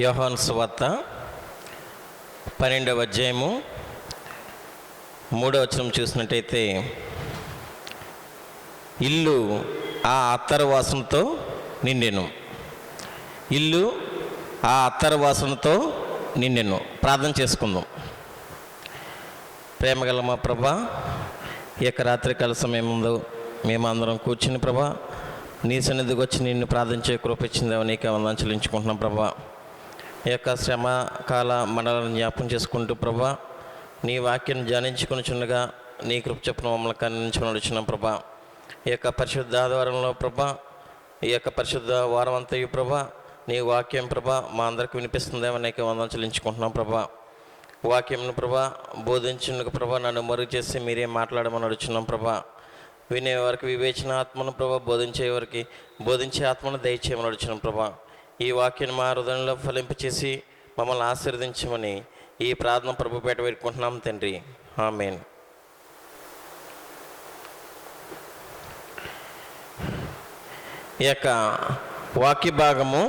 యోహాను సువార్త 12వ అధ్యాయము 3వ వచనం చూసినట్టయితే, ఇల్లు ఆ అత్తరు వాసనతో నిండెను. ఇల్లు ఆ అత్తరు వాసనతో నిండెను. ప్రార్థన చేసుకుందాం. ప్రేమగల మా ప్రభా, ఈ యొక్క రాత్రికాల సమయం ముందు మేమందరం కూర్చుని ప్రభా, నీ సన్నిధికి వచ్చి నిన్ను ప్రార్థించే కృప ఇచ్చిందేమో నీకే వందనాలు చెల్లించుకుంటున్నాం ప్రభా. ఈ యొక్క శ్రమ కాల మండలను జ్ఞాపకం చేసుకుంటూ ప్రభా, నీ వాక్యాన్ని ధ్యానించుకొనిచుండగా నీ కృప చొప్పున మమ్మల్ని కన్నించుకొని వచ్చినాం ప్రభా. ఈ యొక్క పరిశుద్ధ ఆదివారంలో ప్రభా, ఈ యొక్క పరిశుద్ధ వారం అంతయు ప్రభా, నీ వాక్యం ప్రభా మా అందరికి వినిపిస్తుందేమో నీకే వందనాలు చెల్లించుకుంటున్నాం ప్రభా. వాక్యంను ప్రభా బోధించుండగా ప్రభా నన్ను మరుగు చేసి మీరే మాట్లాడమని అడుగుచున్నాం ప్రభా. వినేవారికి వివేచన ఆత్మను ప్రభా, బోధించే ఆత్మను దయచేయమని అడుగుచున్నాం ప్రభా. ఈ వాక్యాన్ని మా హృదయంలో ఫలింపచేసి మమ్మల్ని ఆశీర్వదించమని ఈ ప్రార్థన ప్రభు పేట పెట్టుకుంటున్నాం తండ్రి, ఆమేన్. ఈ యొక్క వాక్య భాగము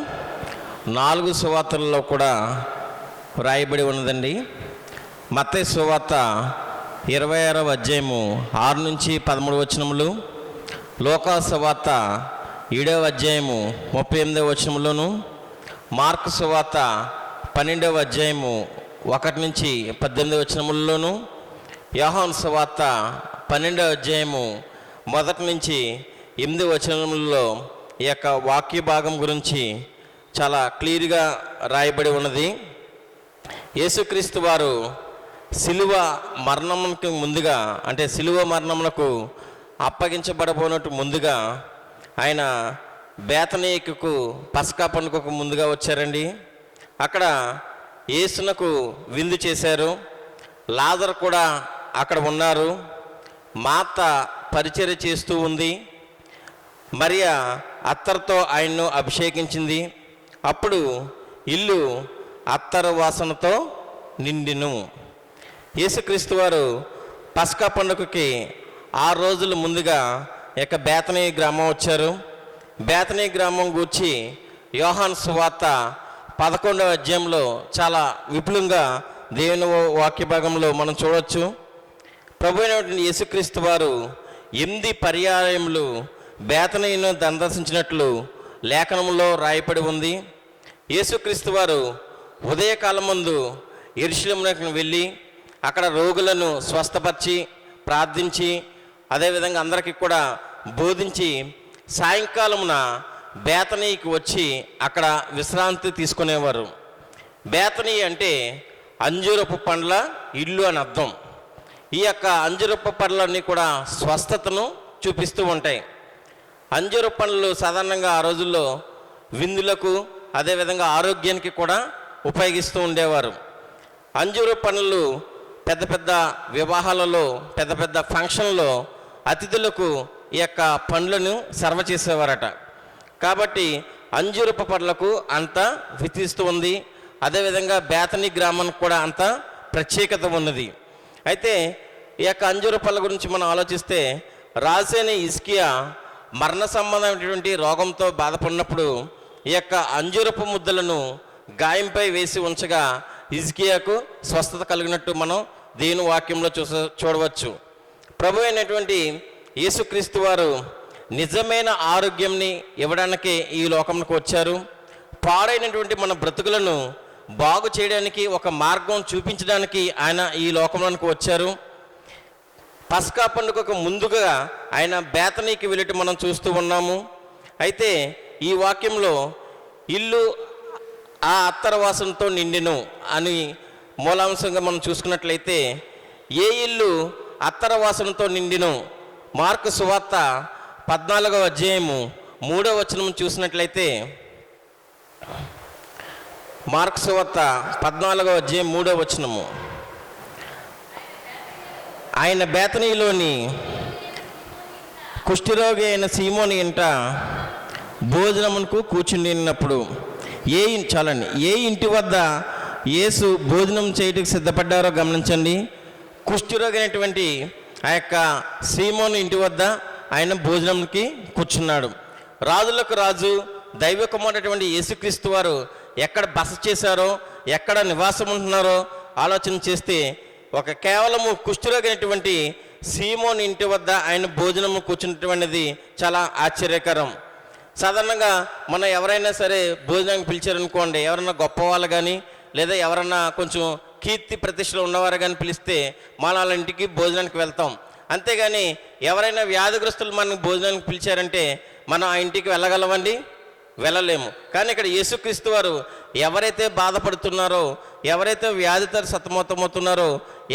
4 సువార్తలలో కూడా వ్రాయబడి ఉన్నదండి. మత్తయి సువార్త 26వ అధ్యాయము 6 నుంచి 13 వచనములు, లూకా సువార్త 7వ అధ్యాయము 38వ వచనములోను, మార్కు సువార్త 12వ అధ్యాయము 1 నుంచి 18 వచనములలోను, యోహాను సువార్త 12వ అధ్యాయము 1 నుంచి 8 వచనములలో ఈ యొక్క వాక్య భాగం గురించి చాలా క్లియర్గా రాయబడి ఉన్నది. యేసుక్రీస్తు వారు శిలువ మరణమునకు ముందుగా, అంటే శిలువ మరణమునకు అప్పగించబడబోనట్టు ముందుగా ఆయన బేతనీయకు పస్కా పండుగకు ముందుగా వచ్చారండి. అక్కడ యేసునకు విందు చేశారు. లాజరు కూడా అక్కడ ఉన్నారు. మార్త పరిచర్య చేస్తూ ఉంది. మరియా అత్తరుతో ఆయన్ను అభిషేకించింది. అప్పుడు ఇల్లు అత్తరు వాసనతో నిండెను. యేసుక్రీస్తు వారు పస్కా పండుగకి 6 రోజుల ముందుగా యొక్క బేతనీ గ్రామం వచ్చారు. బేతనీ గ్రామం గూర్చి యోహాను సువార్త 11వ అధ్యాయంలో చాలా విపులంగా దేవుని వాక్య భాగంలో మనం చూడవచ్చు. ప్రభు అయినటువంటి యేసుక్రీస్తు వారు 8 పర్యాయములు బేతనీను సందర్శించినట్లు లేఖనంలో రాయబడి ఉంది. యేసుక్రీస్తు వారు ఉదయకాలం ముందు యెరూషలేమునకు వెళ్ళి అక్కడ రోగులను స్వస్థపరిచి ప్రార్థించి అదేవిధంగా అందరికీ కూడా బోధించి సాయంకాలమున బేతనీకి వచ్చి అక్కడ విశ్రాంతి తీసుకునేవారు. బేతనీ అంటే అంజూరపు పండ్ల ఇల్లు అని అర్థం. ఈ యొక్క అంజూరపు పండ్లన్నీ కూడా స్వస్థతను చూపిస్తూ ఉంటాయి. అంజూరపు పండ్లు సాధారణంగా ఆ రోజుల్లో విందులకు అదేవిధంగా ఆరోగ్యానికి కూడా ఉపయోగిస్తూ ఉండేవారు. అంజూరపు పండ్లు పెద్ద పెద్ద వివాహాలలో, పెద్ద పెద్ద ఫంక్షన్లో అతిథులకు ఈ యొక్క పండ్లను సర్వ చేసేవారట. కాబట్టి అంజూరపు పండ్లకు అంత విధిస్తూ ఉంది. అదేవిధంగా బేతనీ గ్రామానికి కూడా అంత ప్రత్యేకత ఉన్నది. అయితే ఈ యొక్క అంజూరపు పళ్ళ గురించి మనం ఆలోచిస్తే, రాజైన హిజ్కియా మరణ సంబంధమైనటువంటి రోగంతో బాధపడినప్పుడు ఈ యొక్క అంజూరపు ముద్దలను గాయంపై వేసి ఉంచగా హిజ్కియాకు స్వస్థత కలిగినట్టు మనం దేవుని వాక్యంలో చూడవచ్చు. ప్రభు అయినటువంటి యేసుక్రీస్తు వారు నిజమైన ఆరోగ్యంని ఇవ్వడానికి ఈ లోకంలోకి వచ్చారు. పాడైనటువంటి మన బ్రతుకులను బాగు చేయడానికి ఒక మార్గం చూపించడానికి ఆయన ఈ లోకంలోకి వచ్చారు. పస్కా పండుగకు ముందుగా ఆయన బేతనీకి వెళ్ళి మనం చూస్తూ ఉన్నాము. అయితే ఈ వాక్యంలో ఇల్లు ఆ అత్తర వాసనతో నిండెను అని మూలాంశంగా మనం చూసుకున్నట్లయితే, ఏ ఇల్లు అత్తర వాసనతో నిండెను? మార్కు సువార్త 14వ అధ్యాయము 3వ వచనం చూసినట్లయితే, మార్కు సువార్త 14వ అధ్యాయం 3వ వచనము, ఆయన బేతనీలోని కుష్ఠరోగి అయిన సీమోని ఇంట భోజనమునకు కూర్చుండినప్పుడు ఏ ఇంటి వద్ద యేసు భోజనం చేయడానికి సిద్ధపడ్డారో గమనించండి. కుష్ఠరోగి అయినటువంటి ఆ యొక్క సీమోను ఇంటి వద్ద ఆయన భోజనంకి కూర్చున్నాడు. రాజులకు రాజు దైవ కుమారుడైనటువంటి యేసుక్రీస్తు వారు ఎక్కడ బస చేశారో, ఎక్కడ నివాసం ఉంటున్నారో ఆలోచన చేస్తే కేవలము కుష్ఠరోగైనటువంటి సీమోని ఇంటి వద్ద ఆయన భోజనము కూర్చున్నటువంటిది చాలా ఆశ్చర్యకరం. సాధారణంగా మనం ఎవరైనా సరే భోజనానికి పిలిచారనుకోండి, ఎవరైనా గొప్పవాళ్ళు కానీ లేదా ఎవరన్నా కొంచెం కీర్తి ప్రతిష్టలు ఉన్నవారు కానీ పిలిస్తే మన వాళ్ళ ఇంటికి భోజనానికి వెళ్తాం. అంతేగాని ఎవరైనా వ్యాధిగ్రస్తులు మనకు భోజనానికి పిలిచారంటే మనం ఆ ఇంటికి వెళ్ళగలమండి? వెళ్ళలేము. కానీ ఇక్కడ యేసుక్రీస్తు వారు ఎవరైతే బాధపడుతున్నారో, ఎవరైతే వ్యాధితో సతమతమవుతున్నారో,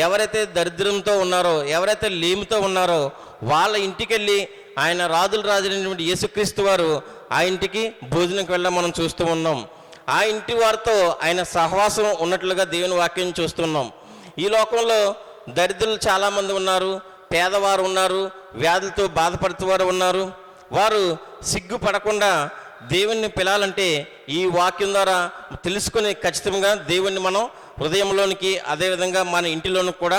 ఎవరైతే దరిద్రంతో ఉన్నారో, ఎవరైతే లేమితో ఉన్నారో వాళ్ళ ఇంటికి వెళ్ళి ఆయన రాజుల రాజులైనటువంటి యేసుక్రీస్తు వారు ఆ ఇంటికి భోజనంకి వెళ్ళడం మనం చూస్తూ ఉన్నాం. ఆ ఇంటి వారితో ఆయన సహవాసం ఉన్నట్లుగా దేవుని వాక్యం చూస్తున్నాం. ఈ లోకంలో దరిద్రులు చాలామంది ఉన్నారు, పేదవారు ఉన్నారు, వ్యాధులతో బాధపడుతువారు ఉన్నారు. వారు సిగ్గుపడకుండా దేవుణ్ణి పిలాలంటే ఈ వాక్యం ద్వారా తెలుసుకుని ఖచ్చితంగా దేవుణ్ణి మనం హృదయంలోనికి, అదేవిధంగా మన ఇంటిలోనికి కూడా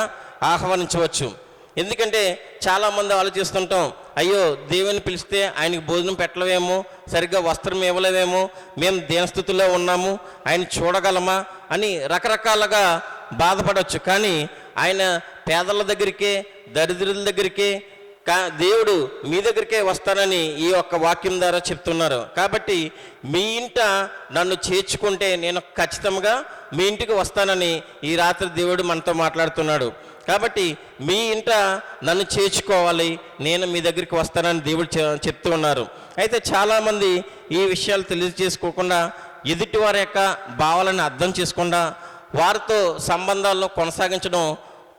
ఆహ్వానించవచ్చు. ఎందుకంటే చాలామంది ఆలోచిస్తుంటాం, అయ్యో దేవుని పిలిస్తే ఆయనకి భోజనం పెట్టలేమో, సరిగ్గా వస్త్రం ఇవ్వలేమేమో, మేము దీనస్థితిలో ఉన్నాము, ఆయన చూడగలమా అని రకరకాలుగా బాధపడవచ్చు. కానీ ఆయన పేదల దగ్గరికే, దరిద్రుల దగ్గరికే, దేవుడు మీ దగ్గరికే వస్తానని ఈ యొక్క వాక్యం ద్వారా చెప్తున్నారు. కాబట్టి మీ ఇంట నన్ను చేర్చుకుంటే నేను ఖచ్చితంగా మీ ఇంటికి వస్తానని ఈ రాత్రి దేవుడు మనతో మాట్లాడుతున్నాడు. కాబట్టి మీ ఇంట నన్ను చేర్చుకోవాలి, నేను మీ దగ్గరికి వస్తానని దేవుడు చెప్తూ ఉన్నారు. అయితే చాలామంది ఈ విషయాలు తెలియజేసుకోకుండా, ఎదుటి వారి యొక్క భావాలను అర్థం చేసుకుండా వారితో సంబంధాలను కొనసాగించడం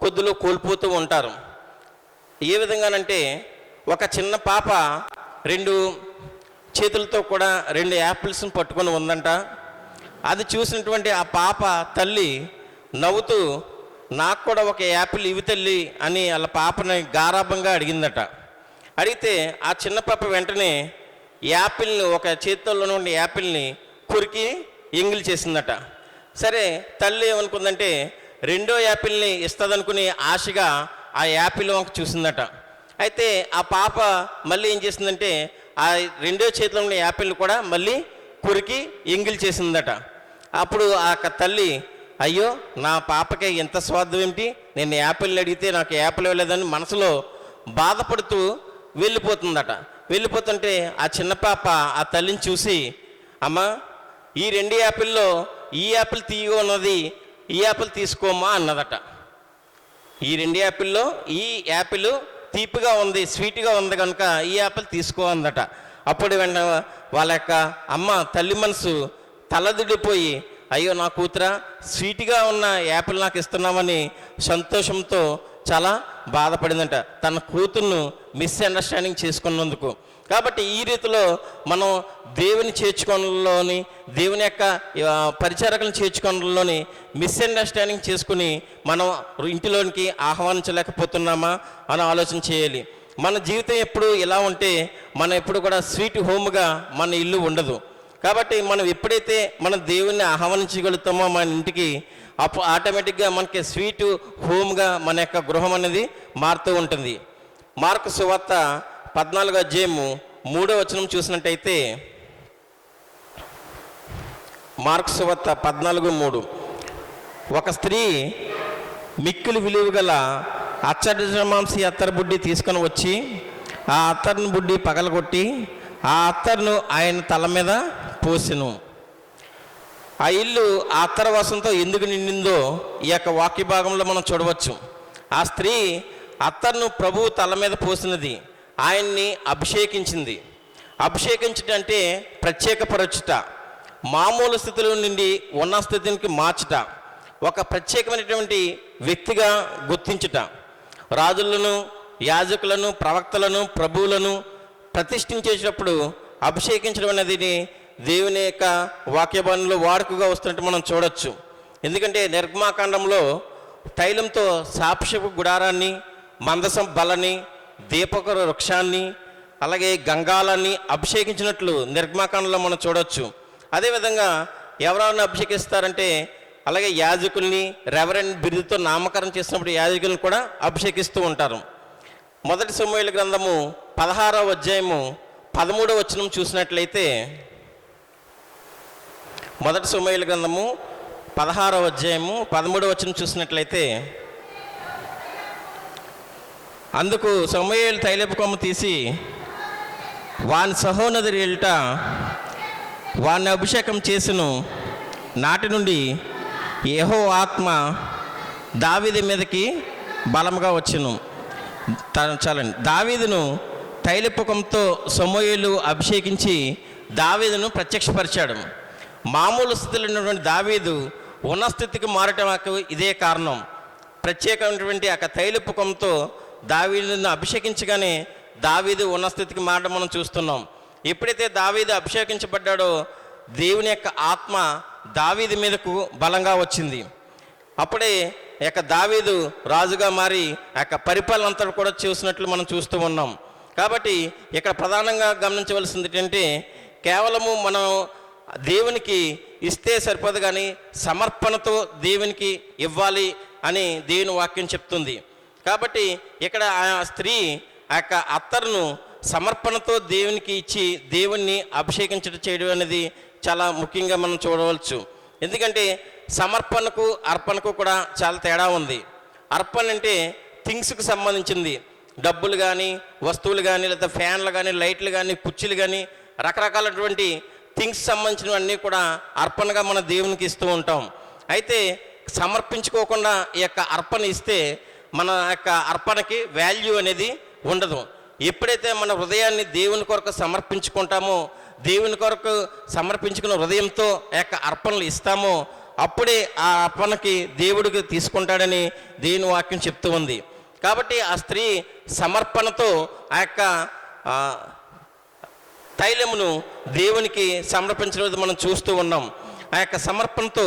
కొద్దిలో కోల్పోతూ ఉంటారు. ఏ విధంగానంటే ఒక చిన్న పాప 2 చేతులతో కూడా 2 యాపిల్స్ని పట్టుకొని ఉందంట. అది చూసినటువంటి ఆ పాప తల్లి నవ్వుతూ, నాకు కూడా ఒక యాపిల్ ఇవి తల్లి అని వాళ్ళ పాపని గారాభంగా అడిగిందట. అడిగితే ఆ చిన్న పాప వెంటనే యాపిల్ని, ఒక చేతుల్లో నుండి యాపిల్ని కొరికి ఎంగిలి చేసిందట. సరే, తల్లి ఏమనుకుందంటే 2వ యాపిల్ని ఇస్తుందనుకుని ఆశగా ఆ యాపిల్ వంక చూసిందట. అయితే ఆ పాప మళ్ళీ ఏం చేసిందంటే ఆ 2వ చేతిలో ఉన్న యాపిల్ కూడా మళ్ళీ కొరికి ఎంగిలి చేసిందట. అప్పుడు ఆ తల్లి, అయ్యో నా పాపకే ఎంత స్వార్థం ఏమిటి, నేను యాపిల్ని అడిగితే నాకు యాపిల్ ఇవ్వలేదని మనసులో బాధపడుతూ వెళ్ళిపోతుందట. వెళ్ళిపోతుంటే ఆ చిన్న పాప ఆ తల్లిని చూసి, అమ్మ ఈ 2 యాపిల్లో ఈ యాపిల్ తీయగా ఉన్నది, ఈ యాపిల్ తీసుకోమా అన్నదట. ఈ 2 యాపిల్లో ఈ యాపిల్ తీపిగా ఉంది, స్వీట్గా ఉంది కనుక ఈ యాపిల్ తీసుకో అందట. అప్పుడు వెంటనే వాళ్ళ యొక్క అమ్మ తల్లి మనసు తలదిడిపోయి, అయ్యో నా కూతురా స్వీట్గా ఉన్న యాపిల్ నాకు ఇస్తున్నామని సంతోషంతో చాలా బాధపడిందంట, తన కూతుర్ను మిస్అండర్స్టాండింగ్ చేసుకున్నందుకు. కాబట్టి ఈ రీతిలో మనం దేవుని చేర్చుకోవడంలోని, దేవుని యొక్క పరిచారకులను చేర్చుకోవడంలోని మిస్అండర్స్టాండింగ్ చేసుకుని మనం ఇంటిలోనికి ఆహ్వానించలేకపోతున్నామా అని ఆలోచన చేయాలి. మన జీవితం ఎప్పుడు ఇలా ఉంటే మనం ఎప్పుడు కూడా స్వీట్ హోమ్గా మన ఇల్లు ఉండదు. కాబట్టి మనం ఎప్పుడైతే మనం దేవుణ్ణి ఆహ్వానించగలుగుతామో మన ఇంటికి, అప్పుడు ఆటోమేటిక్గా మనకి స్వీట్ హోమ్గా మన యొక్క గృహం అనేది మారుతూ ఉంటుంది. మార్కు సువార్త 14వ అధ్యాయము 3వ వచనం చూసినట్టయితే, మార్కు సువార్త 14:3, ఒక స్త్రీ మిక్కిలి విలువ గల అచ్చటమాంసి అత్తరు బుడ్డి తీసుకొని వచ్చి ఆ అత్తరుని బుడ్డి పగలగొట్టి ఆ అత్తరును ఆయన తల మీద పోసెను. ఆ ఇల్లు ఆ అత్తర వాసనతో ఎందుకు నిండిందో ఈ యొక్క వాక్య భాగంలో మనం చూడవచ్చు. ఆ స్త్రీ అత్తరును ప్రభువు తల మీద పోసినది, ఆయన్ని అభిషేకించింది. అభిషేకించటం అంటే ప్రత్యేకపరచుట, మామూలు స్థితిలో నుండి ఉన్న స్థితికి మార్చుట, ఒక ప్రత్యేకమైనటువంటి వ్యక్తిగా గుర్తించుట. రాజులను, యాజకులను, ప్రవక్తలను, ప్రభువులను ప్రతిష్ఠించేటప్పుడు అభిషేకించడం అనేది దేవుని యొక్క వాక్యభాగంలో వాడుకగా వస్తున్నట్టు మనం చూడవచ్చు. ఎందుకంటే నిర్గమాకాండంలో తైలంతో సాక్షపు గుడారాన్ని, మందసం బలని, దీపక వృక్షాన్ని, అలాగే గంగాలాన్ని అభిషేకించినట్లు నిర్గమాకాండంలో మనం చూడవచ్చు. అదేవిధంగా ఎవరైనా అభిషేకిస్తారంటే అలాగే యాజకుల్ని రెవరెండ్ బిరుదుతో నామకరణం చేసినప్పుడు యాజకులను కూడా అభిషేకిస్తూ ఉంటారు. మొదటి సమూయేలు గ్రంథము 16వ అధ్యాయము 13వ వచనం చూసినట్లయితే, మొదటి సమూయేలు గ్రంథము 16వ అధ్యాయము 13వ వచనం చూసినట్లయితే, అందుకు సమూయేలు తైలపు కొమ్ము తీసి వాని సహోదరి ఎదుట వాని అభిషేకం చేసును. నాటి నుండి యెహోవా ఆత్మ దావీదు మీదకి బలముగా వచ్చును. చాలండి. దావీదును తైలపుకంతో సమూయేలు అభిషేకించి దావీదును ప్రత్యక్షపరిచాడు. మామూలు స్థితిలో ఉన్నటువంటి దావీదు ఉన్న స్థితికి మారటకు ఇదే కారణం. ప్రత్యేకమైనటువంటి ఆ తైలపుకంతో దావీదును అభిషేకించగానే దావీదు ఉన్న స్థితికి మారడం మనం చూస్తున్నాం. ఎప్పుడైతే దావీదు అభిషేకించబడ్డాడో దేవుని యొక్క ఆత్మ దావీదు మీదకు బలంగా వచ్చింది. అప్పుడే దావీదు రాజుగా మారి పరిపాలన అంతా కూడా చూసినట్లు మనం చూస్తూ ఉన్నాం. కాబట్టి ఇక్కడ ప్రధానంగా గమనించవలసింది ఏంటంటే, కేవలము మనం దేవునికి ఇస్తే సరిపోదు, కానీ సమర్పణతో దేవునికి ఇవ్వాలి అని దేవుని వాక్యం చెప్తుంది. కాబట్టి ఇక్కడ ఆ స్త్రీ అత్తరును సమర్పణతో దేవునికి ఇచ్చి దేవుణ్ణి అభిషేకించడం చేయడం అనేది చాలా ముఖ్యంగా మనం చూడవచ్చు. ఎందుకంటే సమర్పణకు అర్పణకు కూడా చాలా తేడా ఉంది. అర్పణ అంటే థింగ్స్కి సంబంధించింది, డబ్బులు కానీ, వస్తువులు కానీ, లేదా ఫ్యాన్లు కానీ, లైట్లు కానీ, కుర్చీలు కానీ, రకరకాలటువంటి థింగ్స్ సంబంధించినవన్నీ కూడా అర్పణగా మన దేవునికి ఇస్తూ ఉంటాం. అయితే సమర్పించుకోకుండా ఈ అర్పణ ఇస్తే మన అర్పణకి వాల్యూ అనేది ఉండదు. ఎప్పుడైతే మన హృదయాన్ని దేవుని కొరకు సమర్పించుకుంటామో, దేవుని కొరకు సమర్పించుకున్న హృదయంతో అర్పణలు ఇస్తామో, అప్పుడే ఆ అర్పణకి దేవుడికి తీసుకుంటాడని దేవుని వాక్యం చెప్తూ ఉంది. కాబట్టి ఆ స్త్రీ సమర్పణతో ఆ తైలమును దేవునికి సమర్పించడం మనం చూస్తూ ఉన్నాం. ఆ సమర్పణతో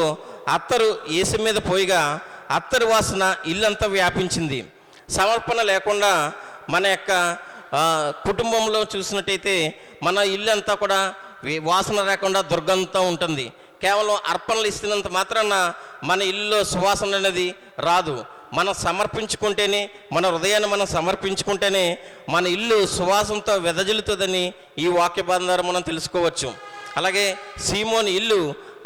అత్తరు యేసు మీద పోయిగా అత్తరు వాసన ఇల్లంతా వ్యాపించింది. సమర్పణ లేకుండా మన కుటుంబంలో చూసినట్టయితే మన ఇల్లు అంతా కూడా వాసన లేకుండా దుర్గంధంతో ఉంటుంది. కేవలం అర్పణలు ఇస్తున్నంత మాత్రాన మన ఇల్లులో సువాసన అనేది రాదు. మనం సమర్పించుకుంటేనే, మన హృదయాన్ని మనం సమర్పించుకుంటేనే మన ఇల్లు సువాసనతో వెదజల్లుతుందని ఈ వాక్య ద్వారా మనం తెలుసుకోవచ్చు. అలాగే సీమోని ఇల్లు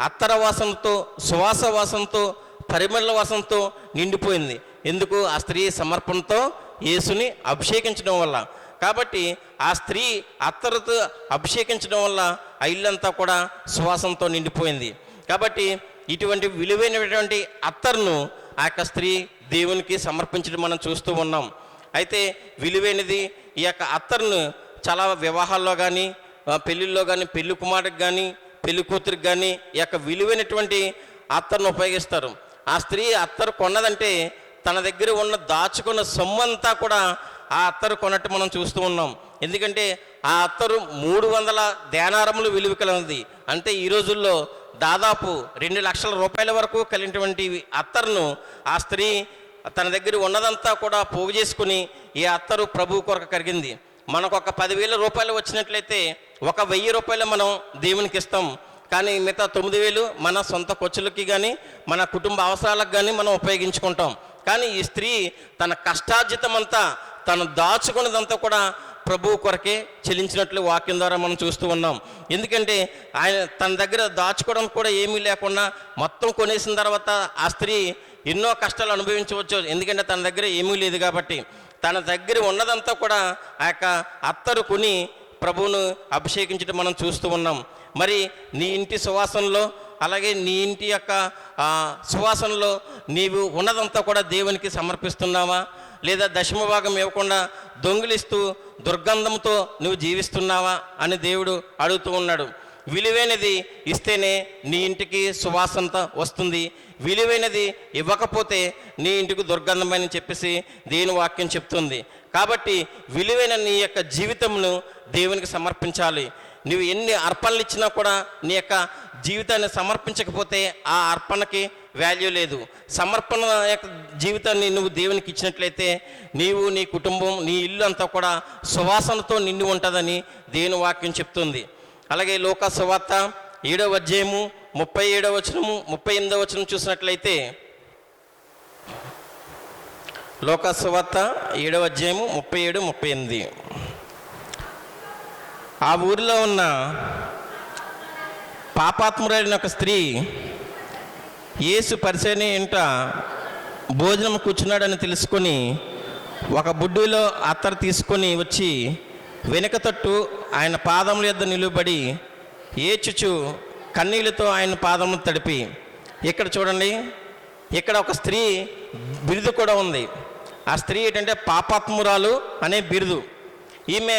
అత్తర వాసనతో, సువాస వాసనతో, పరిమళ వాసనతో నిండిపోయింది. ఎందుకు? ఆ స్త్రీ సమర్పణతో యేసుని అభిషేకించడం వల్ల. కాబట్టి ఆ స్త్రీ అత్తరుతో అభిషేకించడం వల్ల ఆ ఇల్లంతా కూడా సువాసనతో నిండిపోయింది. కాబట్టి ఇటువంటి విలువైనటువంటి అత్తరును ఆ స్త్రీ దేవునికి సమర్పించడం మనం చూస్తూ ఉన్నాం. అయితే విలువైనది ఈ అత్తరును చాలా వివాహాల్లో కానీ, పెళ్ళిళ్ళలో కానీ, పెళ్లి కుమారుడికి కానీ, పెళ్లి కూతురికి కానీ ఈ విలువైనటువంటి అత్తరును ఉపయోగిస్తారు. ఆ స్త్రీ అత్తరు కొన్నదంటే తన దగ్గర ఉన్న దాచుకున్న సొమ్మంతా కూడా ఆ అత్తరు కొన్నట్టు మనం చూస్తూ ఉన్నాం. ఎందుకంటే ఆ అత్తరు 300 దేనారములు విలువ కలిగినది. అంటే ఈ రోజుల్లో దాదాపు 2 లక్షల రూపాయల వరకు కలిగినటువంటి అత్తరును ఆ స్త్రీ తన దగ్గర ఉన్నదంతా కూడా పోగు చేసుకుని ఈ అత్తరు ప్రభువు కొరకు కరిగింది. మనకు ఒక 10,000 రూపాయలు వచ్చినట్లయితే 1,000 రూపాయలు మనం దేవునికి ఇస్తాం. కానీ మిగతా 9,000 మన సొంత ఖర్చులకి కానీ, మన కుటుంబ అవసరాలకు కానీ మనం ఉపయోగించుకుంటాం. కానీ ఈ స్త్రీ తన కష్టార్జితం అంతా, తను దాచుకున్నదంతా కూడా ప్రభువు కొరకే చెల్లించినట్లు వాక్యం ద్వారా మనం చూస్తూ ఉన్నాం. ఎందుకంటే ఆయన తన దగ్గర దాచుకోవడం కూడా ఏమీ లేకుండా మొత్తం కొనేసిన తర్వాత ఆ స్త్రీ ఎన్నో కష్టాలు అనుభవించవచ్చు. ఎందుకంటే తన దగ్గర ఏమీ లేదు కాబట్టి తన దగ్గర ఉన్నదంతా కూడా ఆ అత్తరు కొని ప్రభువును అభిషేకించడం మనం చూస్తూ ఉన్నాం. మరి నీ ఇంటి సువాసనలో, అలాగే నీ ఇంటి సువాసనలో నీవు ఉన్నదంతా కూడా దేవునికి సమర్పిస్తున్నావా? లేదా దశమ భాగం ఇవ్వకుండా దొంగిలిస్తూ దుర్గంధంతో నువ్వు జీవిస్తున్నావా అని దేవుడు అడుగుతూ ఉన్నాడు. విలువైనది ఇస్తేనే నీ ఇంటికి సువాసనత వస్తుంది. విలువైనది ఇవ్వకపోతే నీ ఇంటికి దుర్గంధమని చెప్పేసి దేవుని వాక్యం చెప్తుంది. కాబట్టి విలువైన నీ యొక్క జీవితంను దేవునికి సమర్పించాలి. నువ్వు ఎన్ని అర్పణలు ఇచ్చినా కూడా నీ యొక్క జీవితాన్ని సమర్పించకపోతే ఆ అర్పణకి వాల్యూ లేదు. సమర్పణ యొక్క జీవితాన్ని నువ్వు దేవునికి ఇచ్చినట్లయితే నీవు, నీ కుటుంబం, నీ ఇల్లు అంతా కూడా సువాసనతో నిండి ఉంటుందని దేవుని వాక్యం చెప్తుంది. అలాగే లోకా సువార్త 7వ అధ్యాయము 37వ వచనము 38వ వచనం చూసినట్లయితే, లోకా సువార్త 7వ అధ్యాయము 37, 38. ఆ ఊరిలో ఉన్న పాపాత్మురైన ఒక స్త్రీ యేసు పరిసయ్యుని ఇంట భోజనం కూర్చున్నాడని తెలుసుకొని ఒక బుడ్డిలో అత్తరు తీసుకొని వచ్చి వెనుక తట్టు ఆయన పాదముల యొద్ద నిలువబడి ఏడ్చుచు కన్నీళ్లతో ఆయన పాదములు తడిపి. ఇక్కడ చూడండి, ఇక్కడ ఒక స్త్రీ బిరుదు కూడా ఉంది. ఆ స్త్రీ ఏంటంటే పాపాత్మురాలు అనే బిరుదు. ఈమె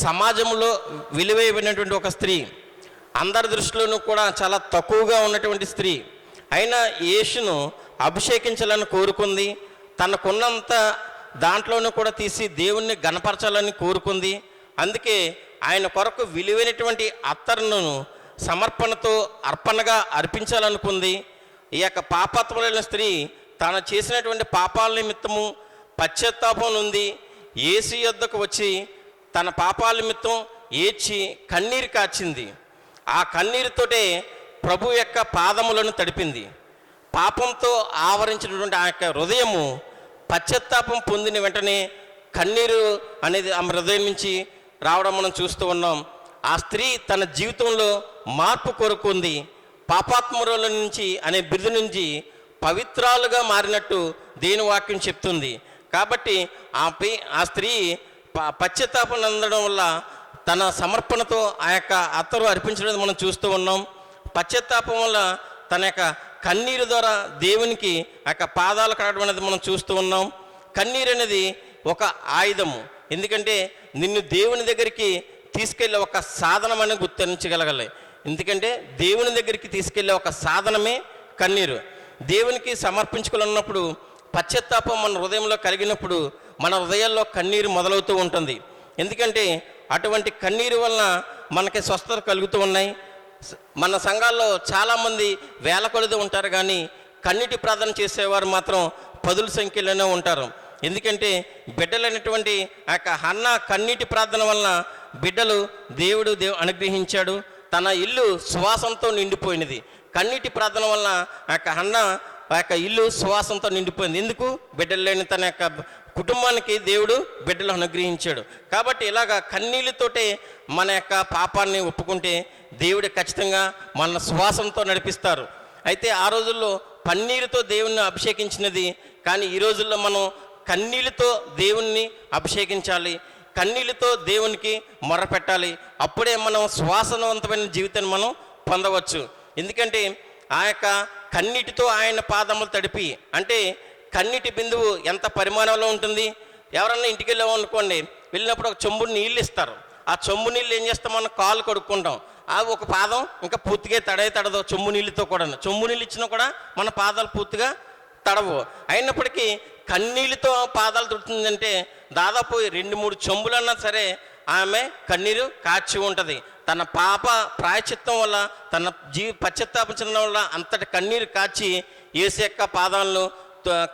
సమాజంలో విలువైనటువంటి ఒక స్త్రీ, అందరి దృష్టిలోనూ కూడా చాలా తక్కువగా ఉన్నటువంటి స్త్రీ. అయినా యేసును అభిషేకించాలని కోరుకుంది. తనకున్నంత దాంట్లోనూ కూడా తీసి దేవుణ్ణి గణపరచాలని కోరుకుంది. అందుకే ఆయన కొరకు విలువైనటువంటి అత్తరును సమర్పణతో అర్పణగా అర్పించాలనుకుంది. ఈ యొక్క పాపాత్ములైన స్త్రీ తాను చేసినటువంటి పాపాల నిమిత్తము పశ్చాత్తాపం నుండి యేసు యొద్దకు వచ్చి తన పాపాల నిమిత్తం ఏడ్చి కన్నీరు కార్చింది. ఆ కన్నీరుతోటే ప్రభు యొక్క పాదములను తడిపింది. పాపంతో ఆవరించినటువంటి ఆ యొక్క హృదయము పశ్చాత్తాపం పొందిన వెంటనే కన్నీరు అనేది ఆమె హృదయం నుంచి రావడం మనం చూస్తూ ఉన్నాం. ఆ స్త్రీ తన జీవితంలో మార్పు కోరుకుంది. పాపాత్ముల నుంచి అనే బిరుదు నుంచి పవిత్రాలుగా మారినట్టు దేవుని వాక్యం చెప్తుంది. కాబట్టి ఆ స్త్రీ పశ్చాత్తాపం అందడం వల్ల తన సమర్పణతో ఆ యొక్క అత్తరు అర్పించడం మనం చూస్తూ ఉన్నాం. పశ్చాత్తాపం వల్ల తన యొక్క కన్నీరు ద్వారా దేవునికి ఆ యొక్క పాదాలు కడగడం అనేది మనం చూస్తూ ఉన్నాం. కన్నీరు అనేది ఒక ఆయుధము. ఎందుకంటే నిన్ను దేవుని దగ్గరికి తీసుకెళ్ళే ఒక సాధనం అని గుర్తించగలగాలి. ఎందుకంటే దేవుని దగ్గరికి తీసుకెళ్ళే ఒక సాధనమే కన్నీరు. దేవునికి సమర్పించుకోవాలన్నప్పుడు పశ్చాత్తాపం మన హృదయంలో కలిగినప్పుడు మన హృదయాల్లో కన్నీరు మొదలవుతూ ఉంటుంది. ఎందుకంటే అటువంటి కన్నీరు వలన మనకి స్వస్థత కలుగుతూ ఉన్నాయి. మన సంఘాల్లో చాలామంది వేల కొలది ఉంటారు, కానీ కన్నీటి ప్రార్థన చేసేవారు మాత్రం పదుల సంఖ్యలోనే ఉంటారు. ఎందుకంటే బిడ్డలైనటువంటి ఆ యొక్క హన్న కన్నీటి ప్రార్థన వలన బిడ్డలు దేవుడు అనుగ్రహించాడు. తన ఇల్లు సువాసంతో నిండిపోయినది. కన్నీటి ప్రార్థన వలన ఆ యొక్క హన్న ఆ యొక్క ఇల్లు సువాసంతో నిండిపోయింది. ఎందుకు? బిడ్డలు లేని తన యొక్క కుటుంబానికి దేవుడు బిడ్డలు అనుగ్రహించాడు. కాబట్టి ఇలాగా కన్నీళ్ళతోటే మన యొక్క పాపాన్ని ఒప్పుకుంటే దేవుడు ఖచ్చితంగా మన సువాసంతో నడిపిస్తారు. అయితే ఆ రోజుల్లో పన్నీరుతో దేవుణ్ణి అభిషేకించినది, కానీ ఈ రోజుల్లో మనం కన్నీళ్ళతో దేవుణ్ణి అభిషేకించాలి, కన్నీళ్ళతో దేవునికి మొరపెట్టాలి. అప్పుడే మనం సువాసనవంతమైన జీవితాన్ని మనం పొందవచ్చు. ఎందుకంటే ఆ యొక్క కన్నీటితో ఆయన పాదములు తడిపి, అంటే కన్నీటి బిందువు ఎంత పరిమాణంలో ఉంటుంది. ఎవరన్నా ఇంటికి వెళ్ళామనుకోండి, వెళ్ళినప్పుడు ఒక చెంబు నీళ్ళు ఇస్తారు. ఆ చెంబు నీళ్ళు ఏం చేస్తాం, మనం కాళ్ళు కడుక్కుంటాం. ఆ ఒక పాదం ఇంకా పూర్తిగా తడదు చెంబు నీళ్ళతో కూడా. చెంబు నీళ్ళు ఇచ్చినా కూడా మన పాదాలు పూర్తిగా తడవు. అయినప్పటికీ కన్నీళ్ళతో పాదాలు తుడుతుందంటే దాదాపు 2-3 చెంబులన్నా సరే ఆమె కన్నీరు కాచి ఉంటుంది. తన పాప ప్రాయచిత్తం వల్ల, తన పశ్చాత్తాపించడం వల్ల అంతటి కన్నీరు కాచి యేసు యొక్క పాదాలను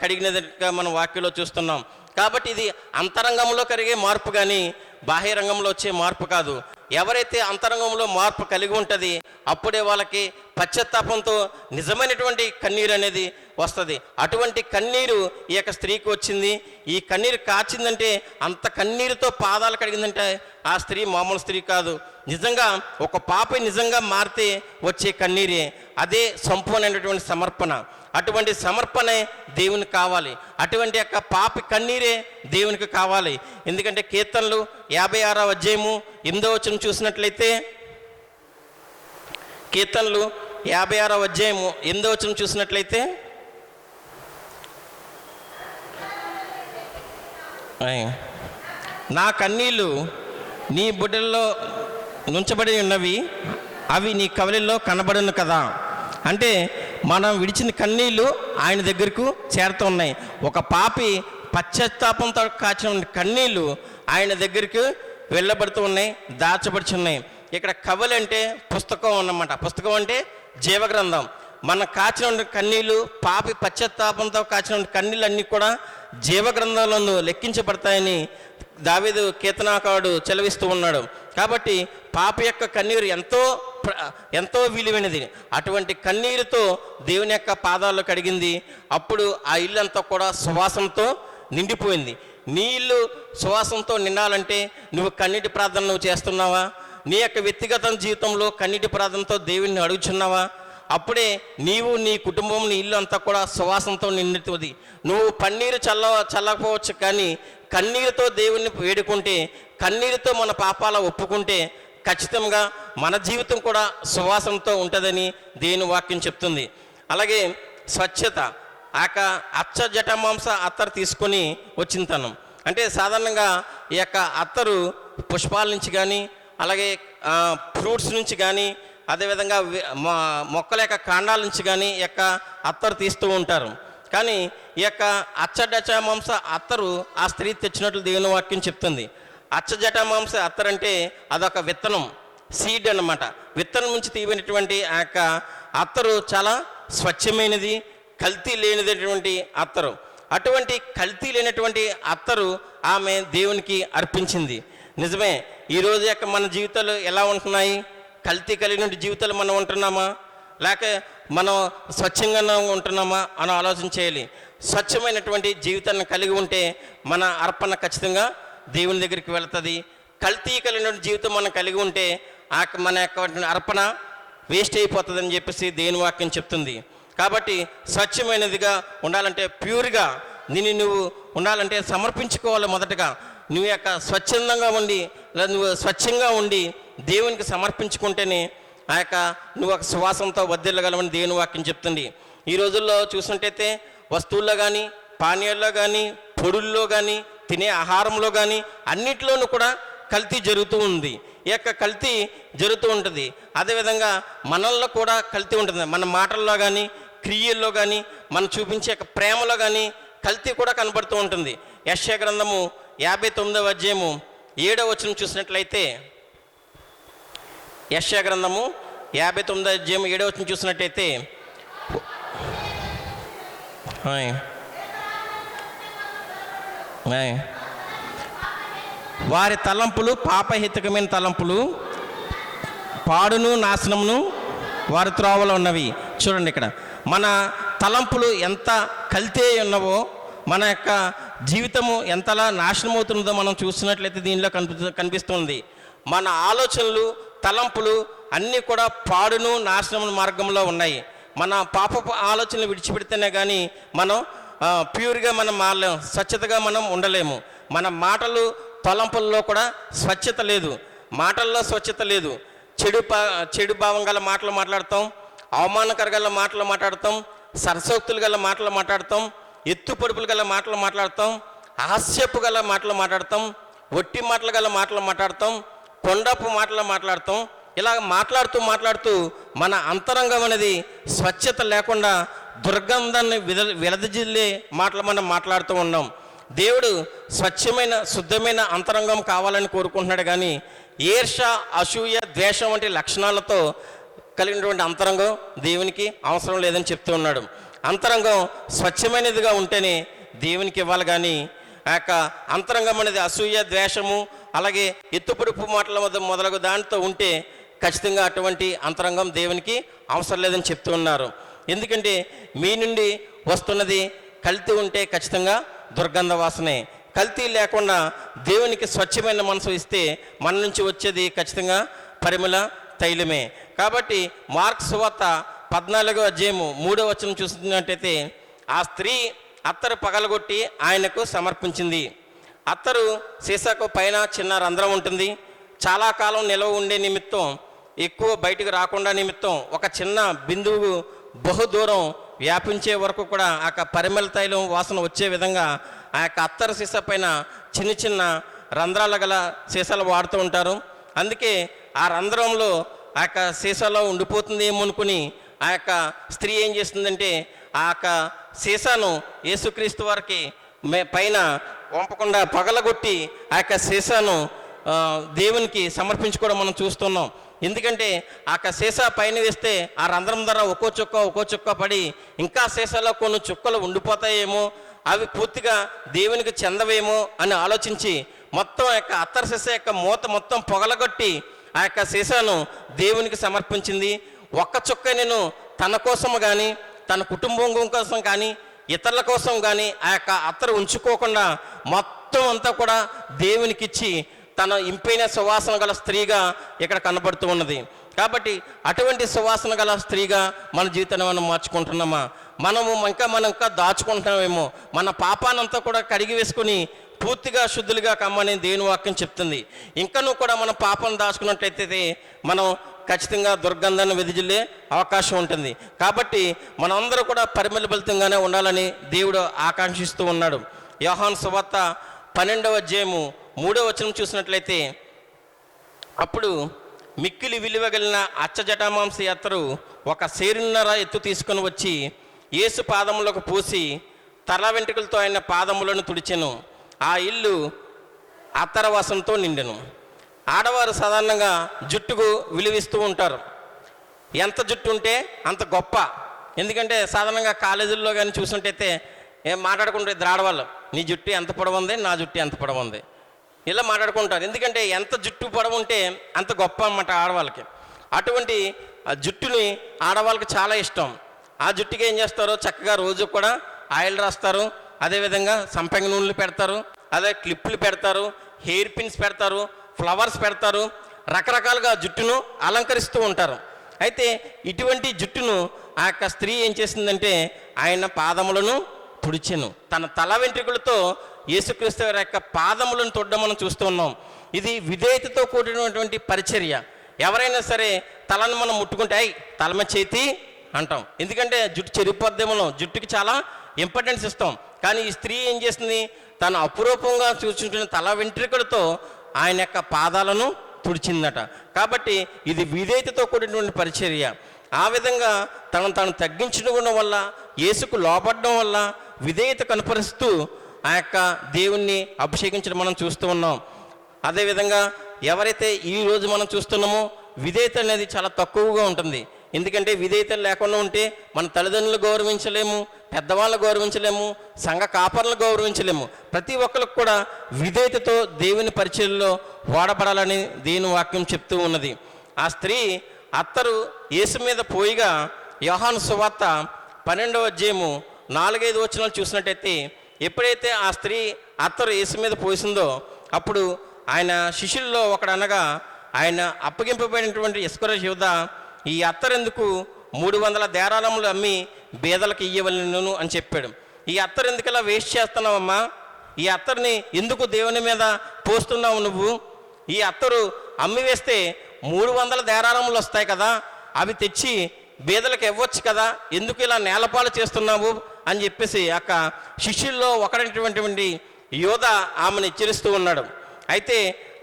కడిగినదిగా మనం వాక్యంలో చూస్తున్నాం. కాబట్టి ఇది అంతరంగంలో కలిగే మార్పు, కానీ బాహ్య రంగంలో వచ్చే మార్పు కాదు. ఎవరైతే అంతరంగంలో మార్పు కలిగి ఉంటుంది, అప్పుడే వాళ్ళకి పశ్చాత్తాపంతో నిజమైనటువంటి కన్నీరు అనేది వస్తుంది. అటువంటి కన్నీరు ఈ యొక్క స్త్రీకి వచ్చింది. ఈ కన్నీరు కాచిందంటే, అంత కన్నీరుతో పాదాలు కడిగిందంటే ఆ స్త్రీ మామూలు స్త్రీ కాదు. నిజంగా ఒక పాప నిజంగా మారితే వచ్చే కన్నీరే, అదే సంపూర్ణమైనటువంటి సమర్పణ. అటువంటి సమర్పణే దేవునికి కావాలి. అటువంటి యొక్క పాపి కన్నీరే దేవునికి కావాలి. ఎందుకంటే కీర్తనలు 56వ అధ్యాయము 8వ వచనం చూసినట్లయితే, కీర్తనలు 56వ అధ్యాయము 8వ వచనం చూసినట్లయితే, నా కన్నీళ్ళు నీ బుడ్డల్లో నుంచబడి ఉన్నవి, అవి నీ కవలిలో కనబడును కదా. అంటే మనం విడిచిన కన్నీళ్ళు ఆయన దగ్గరకు చేరుతూ ఉన్నాయి. ఒక పాపి పశ్చాత్తాపంతో కాచిన కన్నీళ్ళు ఆయన దగ్గరికి వెళ్ళబడుతూ ఉన్నాయి, దాచబడుచున్నాయి. ఇక్కడ కవలి అంటే పుస్తకం అన్నమాట. పుస్తకం అంటే జీవగ్రంథం. మన కాచిన కన్నీళ్ళు, పాపి పశ్చాత్తాపంతో కాచిన కన్నీళ్ళు అన్నీ కూడా జీవగ్రంథంలో లెక్కించబడతాయని దావీదు కీర్తనాకారుడు చెలవిస్తూ ఉన్నాడు. కాబట్టి పాప యొక్క కన్నీరు ఎంతో విలువైనది. అటువంటి కన్నీరుతో దేవుని యొక్క పాదాలు కడిగింది. అప్పుడు ఆ ఇల్లంతా కూడా సువాసనతో నిండిపోయింది. నీ ఇల్లు సువాసనతో నిండాలంటే నువ్వు కన్నీటి ప్రార్థన నువ్వు చేస్తున్నావా? నీ యొక్క వ్యక్తిగత జీవితంలో కన్నీటి ప్రార్థనతో దేవుణ్ణి అడుగుచున్నావా? అప్పుడే నీవు, నీ కుటుంబం, నీ ఇల్లు అంతా కూడా సువాసనతో నిండుతుంది. నువ్వు పన్నీరు చల్లకపోవచ్చు, కానీ కన్నీరుతో దేవుణ్ణి వేడుకుంటే, కన్నీరుతో మన పాపాల ఒప్పుకుంటే ఖచ్చితంగా మన జీవితం కూడా సువాసనతో ఉంటుందని దేవుని వాక్యం చెప్తుంది. అలాగే స్వచ్ఛత, అచ్చ జటమాంస అత్తరు తీసుకొని వచ్చింతనం అంటే సాధారణంగా ఈ యొక్క అత్తరు పుష్పాల నుంచి కానీ, అలాగే ఫ్రూట్స్ నుంచి కానీ, అదేవిధంగా మొక్కల యొక్క కాండాల నుంచి కానీ ఈ యొక్క అత్తరు తీస్తూ ఉంటారు. కానీ ఈ యొక్క అచ్చజటమాంస అత్తరు ఆ స్త్రీ తెచ్చినట్లు దేవుని వాక్యం చెప్తుంది. అచ్చజటమాంస అత్తరు అంటే అదొక విత్తనం, సీడ్ అన్నమాట. విత్తనం నుంచి తీయబడినటువంటి ఆ యొక్క అత్తరు చాలా స్వచ్ఛమైనది, కల్తీ లేనిదటువంటి అత్తరు. అటువంటి కల్తీ లేనటువంటి అత్తరు ఆమె దేవునికి అర్పించింది. నిజమే, ఈరోజు యొక్క మన జీవితాలు ఎలా ఉంటున్నాయి? కల్తీ కలిగిన జీవితాలు మనం ఉంటున్నామా, లేక మనం స్వచ్ఛంగా ఉంటున్నామా అని ఆలోచన చేయాలి. స్వచ్ఛమైనటువంటి జీవితాన్ని కలిగి ఉంటే మన అర్పణ ఖచ్చితంగా దేవుని దగ్గరికి వెళుతుంది. కల్తీ కలిగిన జీవితం మనం కలిగి ఉంటే మన యొక్క అర్పణ వేస్ట్ అయిపోతుందని చెప్పేసి దేవుని వాక్యం చెప్తుంది. కాబట్టి స్వచ్ఛమైనదిగా ఉండాలంటే, ప్యూర్గా నువ్వు ఉండాలంటే సమర్పించుకోవాలి. మొదటగా నువ్వు యొక్క స్వచ్ఛందంగా ఉండి, నువ్వు స్వచ్ఛంగా ఉండి దేవునికి సమర్పించుకుంటేనే ఆ యొక్క నువ్వు ఒక సువాసనతో వర్ధిల్లగలవని దేవుని వాక్యం చెప్తుంది. ఈ రోజుల్లో చూసినట్టయితే వస్తువుల్లో కానీ, పానీయాల్లో కానీ, పొడుల్లో కానీ, తినే ఆహారంలో కానీ అన్నిట్లోనూ కూడా కల్తీ జరుగుతూ ఉంది. ఈ యొక్క కల్తీ జరుగుతూ ఉంటుంది. అదేవిధంగా మనల్లో కూడా కల్తీ ఉంటుంది. మన మాటల్లో కానీ, క్రియల్లో కానీ, మనం చూపించే ప్రేమలో కానీ కల్తీ కూడా కనబడుతూ ఉంటుంది. యెషయా గ్రంథము 59వ అధ్యాయము 7వ వచనం చూసినట్లయితే, యెషయా గ్రంథము 59వ అధ్యాయం 7వ వచనం చూసినట్టయితే, వారి తలంపులు పాపహితకమైన తలంపులు, పాడును నాశనమును వారి త్రోవలో ఉన్నవి. చూడండి, ఇక్కడ మన తలంపులు ఎంత కల్తీ ఉన్నవో, మన యొక్క జీవితము ఎంతలా నాశనం అవుతున్నదో మనం చూసినట్లయితే దీనిలో కనిపిస్తుంది. మన ఆలోచనలు, తలంపులు అన్నీ కూడా పాడును నాశనము మార్గంలో ఉన్నాయి. మన పాపపు ఆలోచనలు విడిచిపెడితేనే కానీ మనం ప్యూర్గా మనం మారలేము, స్వచ్ఛతగా మనం ఉండలేము. మన మాటలు, తలంపుల్లో కూడా స్వచ్ఛత లేదు. మాటల్లో స్వచ్ఛత లేదు. చెడు భావం గల మాటలు మాట్లాడతాం, అవమానకర గల మాటలు మాట్లాడతాం, సరసోక్తులు గల మాటలు మాట్లాడతాం, ఎత్తు పొడుపులు గల మాటలు మాట్లాడతాం, హాస్యపు గల మాటలు మాట్లాడతాం, ఒట్టి మాటలు గల మాటలు మాట్లాడతాం, కొండపు మాటలు మాట్లాడతాం. ఇలా మాట్లాడుతూ మన అంతరంగం అనేది స్వచ్ఛత లేకుండా దుర్గంధాన్ని వెలదజిల్లే మాటలు మనం మాట్లాడుతూ ఉన్నాం. దేవుడు స్వచ్ఛమైన, శుద్ధమైన అంతరంగం కావాలని కోరుకుంటున్నాడు. కానీ ఈర్ష, అసూయ, ద్వేషం వంటి లక్షణాలతో కలిగినటువంటి అంతరంగం దేవునికి అవసరం లేదని చెప్తూ ఉన్నాడు. అంతరంగం స్వచ్ఛమైనదిగా ఉంటేనే దేవునికి ఇవ్వాలి. కానీ ఆ యొక్క అంతరంగం అనేది అసూయ, ద్వేషము, అలాగే ఎత్తుపొడుపు మాటల మొదలగు దానితో ఉంటే ఖచ్చితంగా అటువంటి అంతరంగం దేవునికి అవసరం లేదని చెప్తూ ఉన్నారు. ఎందుకంటే మీ నుండి వస్తున్నది కల్తీ ఉంటే ఖచ్చితంగా దుర్గంధ వాసనే. కల్తీ లేకుండా దేవునికి స్వచ్ఛమైన మనసు ఇస్తే మన నుంచి వచ్చేది ఖచ్చితంగా పరిమళ తైలమే. కాబట్టి మార్కు సువార్త 14వ అధ్యాయము 3వ వచనం చూసినట్టయితే, ఆ స్త్రీ అత్తరు పగలగొట్టి ఆయనకు సమర్పించింది. అత్తరు సీసాకు పైన చిన్న రంధ్రం ఉంటుంది. చాలా కాలం నిలవ ఉండే నిమిత్తం, ఎక్కువ బయటకు రాకుండా నిమిత్తం ఒక చిన్న బిందువు బహుదూరం వ్యాపించే వరకు కూడా ఆ యొక్క పరిమళ తైలం వాసన వచ్చే విధంగా ఆ యొక్క అత్తరు సీసా పైన చిన్న చిన్న రంధ్రాలు గల సీసాలు వాడుతూ ఉంటారు. అందుకే ఆ రంధ్రంలో ఆ యొక్క సీసాలో ఉండిపోతుంది ఏమో అనుకుని ఆ యొక్క స్త్రీ ఏం చేస్తుందంటే ఆ యొక్క సీసాను యేసుక్రీస్తు వారికి పైన వంపకుండా పగలగొట్టి ఆ యొక్క సీసాను దేవునికి సమర్పించుకోవడం మనం చూస్తున్నాం. ఎందుకంటే ఆ సీసా పైన వేస్తే ఆ రంధ్రం ద్వారా ఒక్కో చుక్క పడి ఇంకా సీసాలో కొన్ని చుక్కలు ఉండిపోతాయేమో, అవి పూర్తిగా దేవునికి చెందవేమో అని ఆలోచించి మొత్తం యొక్క అత్తరు సీసా యొక్క మూత మొత్తం పొగలగొట్టి ఆ యొక్క సీసాను దేవునికి సమర్పించింది. ఒక్క చుక్క నేను తన కోసం కానీ, తన కుటుంబం కోసం కానీ, ఇతరుల కోసం కానీ ఆ యొక్క అత్తరు ఉంచుకోకుండా మొత్తం అంతా కూడా దేవునికి ఇచ్చి తన ఇంపైన సువాసన గల స్త్రీగా ఇక్కడ కనబడుతూ ఉన్నది. కాబట్టి అటువంటి సువాసన గల స్త్రీగా మన జీవితాన్ని మనం మార్చుకుంటున్నామా? మనం ఇంకా దాచుకుంటున్నామేమో. మన పాపానంతా కూడా కడిగి వేసుకుని పూర్తిగా శుద్ధులుగా కమ్మని దేవుని వాక్యం చెప్తుంది. ఇంకనూ కూడా మన పాపం దాచుకున్నట్లయితే మనం ఖచ్చితంగా దుర్గంధాన్ని వెదిజిల్లే అవకాశం ఉంటుంది. కాబట్టి మనందరూ కూడా పరిమళభరితంగానే ఉండాలని దేవుడు ఆకాంక్షిస్తూ ఉన్నాడు. యోహాను సువార్త 12వ అధ్యాయము 3వ వచనం చూసినట్లయితే, అప్పుడు మిక్కిలి విలువ కలిగిన అచ్చజటామాంస అత్తరు ఒక సేరున్నర ఎత్తు తీసుకొని వచ్చి యేసు పాదములకు పూసి తల వెంట్రుకలతో ఆయన పాదములను తుడిచెను. ఆ ఇల్లు అత్తర వాసనతో నిండెను. ఆడవారు సాధారణంగా జుట్టుకు విలువిస్తూ ఉంటారు. ఎంత జుట్టు ఉంటే అంత గొప్ప. ఎందుకంటే సాధారణంగా కాలేజీల్లో కానీ చూసినట్టయితే ఏం మాట్లాడుకుంటే ఇద్దరు ఆడవాళ్ళు, నీ జుట్టు ఎంత పొడవుంది, నా జుట్టు ఎంత పొడవుంది, ఇలా మాట్లాడుకుంటారు. ఎందుకంటే ఎంత జుట్టు పొడవు ఉంటే అంత గొప్ప అన్నమాట ఆడవాళ్ళకి. అటువంటి ఆ జుట్టుని ఆడవాళ్ళకి చాలా ఇష్టం. ఆ జుట్టుకి ఏం చేస్తారో చక్కగా రోజు కూడా ఆయిల్ రాస్తారు, అదేవిధంగా సంపంగి నూనెలు పెడతారు, అదే క్లిప్పులు పెడతారు, హెయిర్ పిన్స్ పెడతారు, ఫ్లవర్స్ పెడతారు, రకరకాలుగా జుట్టును అలంకరిస్తూ ఉంటారు. అయితే ఇటువంటి జుట్టును ఆ యొక్క స్త్రీ ఏం చేసిందంటే ఆయన పాదములను తుడిచెను. తన తల వెంట్రుకలతో యేసుక్రీస్తు వారి యొక్క పాదములను తొడడం మనం చూస్తూ ఉన్నాం. ఇది విధేయతతో కూడినటువంటి పరిచర్య. ఎవరైనా సరే తలను మనం ముట్టుకుంటే తలమ చేతి అంటాం. ఎందుకంటే జుట్టు చెరిపోద్దేమో, జుట్టుకి చాలా ఇంపార్టెన్స్ ఇస్తాం. కానీ ఈ స్త్రీ ఏం చేస్తుంది, తను అపురూపంగా చూసుకుంటున్న తల వెంట్రుకలతో ఆయన యొక్క పాదాలను తుడిచిందట. కాబట్టి ఇది విధేయతతో కూడినటువంటి పరిచర్య. ఆ విధంగా తను తగ్గించడం వల్ల, యేసుకు లోపడడం వల్ల విధేయత కనపరుస్తూ ఆ యొక్క దేవుణ్ణి అభిషేకించడం మనం చూస్తూ ఉన్నాం. అదేవిధంగా ఎవరైతే ఈరోజు మనం చూస్తున్నామో విధేయత అనేది చాలా తక్కువగా ఉంటుంది. ఎందుకంటే విధేయత లేకుండా ఉంటే మన తల్లిదండ్రులు గౌరవించలేము, పెద్దవాళ్ళు గౌరవించలేము, సంఘ కాపర్లు గౌరవించలేము. ప్రతి ఒక్కరికి కూడా విధేయతతో దేవుని పరిచర్యలో వాడబడాలని దేవుని వాక్యం చెప్తూ ఉన్నది. ఆ స్త్రీ అత్తరు యేసు మీద పోయిగా యోహాను సువార్త 12వ అధ్యాయము 4-5 వచనాలు చూసినట్టయితే, ఎప్పుడైతే ఆ స్త్రీ అత్తరు యేసు మీద పోసిందో అప్పుడు ఆయన శిష్యుల్లో ఒకడు అనగా ఆయన అప్పగింపబడినటువంటి ఇస్కరియోతు యూదా, ఈ అత్తరెందుకు 300 దేరాళములు అమ్మి బేదలకు ఇయ్యవలెను అని చెప్పాడు. ఈ అత్తరు ఎందుకలా వేస్ట్ చేస్తున్నావమ్మా? ఈ అత్తరుని ఎందుకు దేవుని మీద పోస్తున్నావు నువ్వు? ఈ అత్తరు అమ్మి వేస్తే 300 దేరాళములు వస్తాయి కదా, అవి తెచ్చి బేదలకు ఇవ్వచ్చు కదా, ఎందుకు ఇలా నేలపాలు చేస్తున్నావు అని చెప్పేసి అక్క శిష్యుల్లో ఒకడైనటువంటి యోధా ఆమెను హెచ్చరిస్తూ ఉన్నాడు. అయితే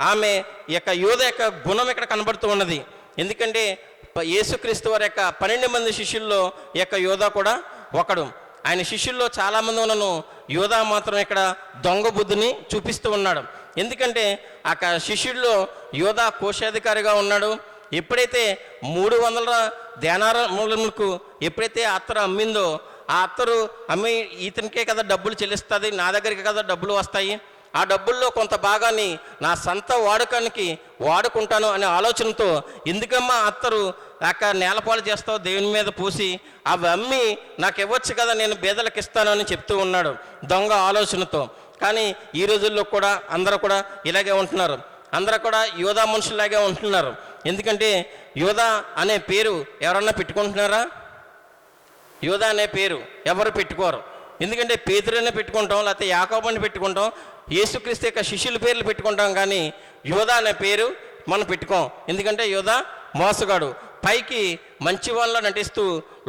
ఆమె యొక్క యోధ యొక్క గుణం ఇక్కడ కనబడుతూ ఉన్నది. ఎందుకంటే యేసుక్రీస్తు వారి యొక్క 12 మంది శిష్యుల్లో యొక్క యోధా కూడా ఒకడు. ఆయన శిష్యుల్లో చాలామంది ఉన్నను, యోధా మాత్రం ఇక్కడ దొంగ బుద్ధిని చూపిస్తూ ఉన్నాడు. ఎందుకంటే ఆ శిష్యుల్లో యోధా కోశాధికారిగా ఉన్నాడు. ఎప్పుడైతే 300 దేనారములకు ఎప్పుడైతే అత్తరు అమ్మిందో, ఆ అత్తరు అమ్మి ఇతనికే కదా డబ్బులు చెల్లిస్తుంది, నా దగ్గరికి కదా డబ్బులు వస్తాయి, ఆ డబ్బుల్లో కొంత భాగాన్ని నా సొంత వాడకానికి వాడుకుంటాను అనే ఆలోచనతో, ఎందుకమ్మా అత్తరు నేలపాలు చేస్తావు దేవుని మీద పూసి, అవి అమ్మి నాకు ఇవ్వచ్చు కదా, నేను బేదలకు ఇస్తాను అని చెప్తూ ఉన్నాడు దొంగ ఆలోచనతో. కానీ ఈ రోజుల్లో కూడా అందరూ కూడా ఇలాగే ఉంటున్నారు. అందరూ కూడా యోధా మనుషులాగే ఉంటున్నారు. ఎందుకంటే యోధా అనే పేరు ఎవరన్నా పెట్టుకుంటున్నారా? యోధా అనే పేరు ఎవరు పెట్టుకోరు. ఎందుకంటే పేతురునే పెట్టుకుంటాం, లేకపోతే యాకోబుని పెట్టుకుంటాం, యేసుక్రీస్తు యొక్క శిష్యుల పేర్లు పెట్టుకుంటాం. కానీ యోధా అనే పేరు మనం పెట్టుకోం. ఎందుకంటే యోధా మోసగాడు, పైకి మంచి వాళ్ళ నటిస్తూ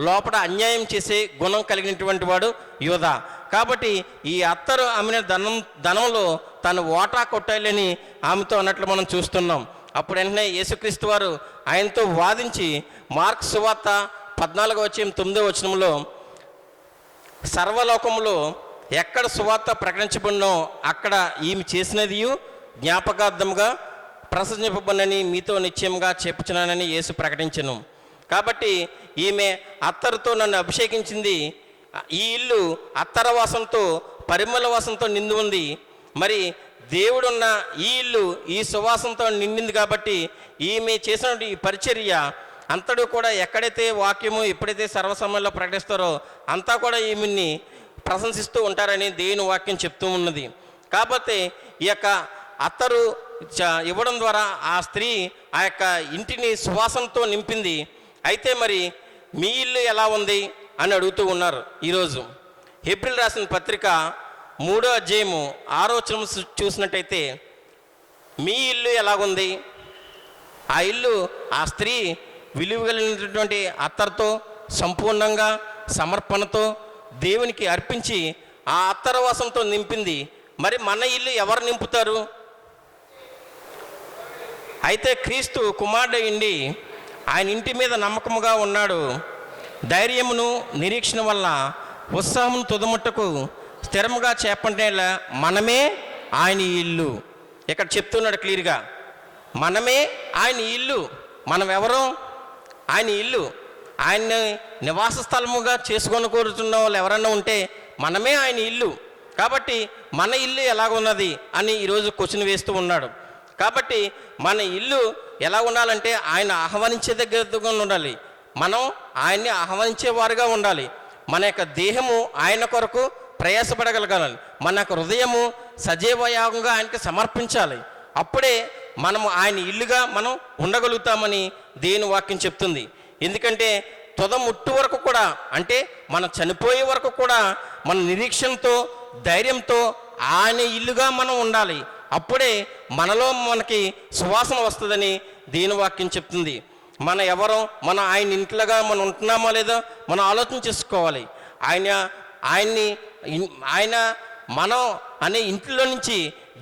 లోపల అన్యాయం చేసే గుణం కలిగినటువంటి వాడు యోధా. కాబట్టి ఈ అత్తరు అమ్మిన ధనంలో తను వాటా కొట్టాలని ఆమెతో అన్నట్లు మనం చూస్తున్నాం. అప్పుడు వెంటనే యేసుక్రీస్తు వారు ఆయనతో వాదించి మార్కు సువార్త 14వ అధ్యాయం 9వ వచనంలో, సర్వలోకములో ఎక్కడ సువార్త ప్రకటించబడినో అక్కడ ఈమె చేసినది జ్ఞాపకార్థంగా ప్రసంగింపబడినని మీతో నిశ్చయంగా చెప్పుచున్నానని యేసు ప్రకటించెను. కాబట్టి ఈమె అత్తరుతో నన్ను అభిషేకించింది. ఈ ఇల్లు అత్తర వాసనతో, పరిమళ వాసనతో నిండి ఉంది. మరి దేవుడున్న ఈ ఇల్లు ఈ సువాసనతో నిండింది. కాబట్టి ఈమె చేసిన ఈ పరిచర్య అంతడు కూడా ఎక్కడైతే వాక్యము ఎప్పుడైతే సర్వసమయంలో ప్రకటిస్తారో అంతా కూడా ఈమెని ప్రశంసిస్తూ ఉంటారని దేవుని వాక్యం చెప్తూ ఉన్నది. కాబట్టి ఈ యొక్క అత్తరు ఇవ్వడం ద్వారా ఆ స్త్రీ ఆ యొక్క ఇంటిని సువాసనతో నింపింది. అయితే మరి మీ ఇల్లు ఎలా ఉంది అని అడుగుతూ ఉన్నారు ఈరోజు. ఏప్రిల్ రాసిన పత్రిక 3వ అధ్యాయము 6వ వచనం చూసినట్టయితే, మీ ఇల్లు ఎలాగుంది? ఆ ఇల్లు ఆ స్త్రీ విలువ కలిగినటువంటి అత్తరుతో సంపూర్ణంగా సమర్పణతో దేవునికి అర్పించి ఆ అత్తర వాసంతో నింపింది. మరి మన ఇల్లు ఎవరు నింపుతారు? అయితే క్రీస్తు కుమారుడు ఉండి ఆయన ఇంటి మీద నమ్మకముగా ఉన్నాడు. ధైర్యమును నిరీక్షణ వల్ల ఉత్సాహం తుదముట్టకు స్థిరముగా చేపట్టేలా మనమే ఆయన ఇల్లు. ఇక్కడ చెప్తున్నాడు క్లియర్గా, మనమే ఆయన ఇల్లు. మనం ఎవరు? ఆయన ఇల్లు. ఆయన్ని నివాస స్థలముగా చేసుకొని కోరుతున్న వాళ్ళు ఎవరన్నా ఉంటే మనమే ఆయన ఇల్లు. కాబట్టి మన ఇల్లు ఎలాగున్నది అని ఈరోజు క్వశ్చన్ వేస్తూ ఉన్నాడు. కాబట్టి మన ఇల్లు ఎలా ఉండాలంటే ఆయన ఆహ్వానించే దగ్గరగా ఉండాలి. మనం ఆయన్ని ఆహ్వానించేవారుగా ఉండాలి. మన యొక్క దేహము ఆయన కొరకు ప్రయాసపడగలగాలి. మన యొక్క హృదయము సజీవయాగంగా ఆయనకి సమర్పించాలి. అప్పుడే మనము ఆయన ఇల్లుగా మనం ఉండగలుగుతామని దేవుని వాక్యం చెప్తుంది. ఎందుకంటే తుదముట్టు వరకు కూడా, అంటే మనం చనిపోయే వరకు కూడా మన నిరీక్షణతో ధైర్యంతో ఆయన ఇల్లుగా మనం ఉండాలి. అప్పుడే మనలో మనకి సువాసన వస్తుందని దేవుని వాక్యం చెప్తుంది. మన ఎవరో మనం ఆయన ఇంట్లోగా మనం ఉంటున్నామా లేదా మనం ఆలోచన చేసుకోవాలి. ఆయన మనం అనే ఇంట్లో నుంచి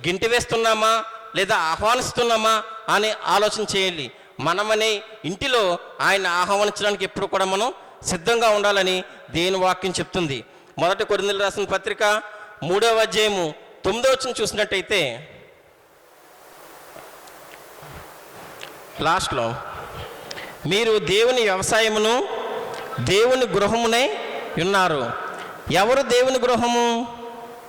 గింటి వేస్తున్నామా లేదా ఆహ్వానిస్తున్నామా అని ఆలోచన చేయాలి. మనమనే ఇంటిలో ఆయన ఆహ్వానించడానికి ఎప్పుడు కూడా మనం సిద్ధంగా ఉండాలని దేవుని వాక్యం చెప్తుంది. 1 కొరింథీయులకు రాసిన పత్రిక 3వ అధ్యాయము 9వ వచనం చూసినట్టయితే, లాస్ట్లో, మీరు దేవుని వ్యవసాయమును దేవుని గృహమునే ఉన్నారు. ఎవరు దేవుని గృహము?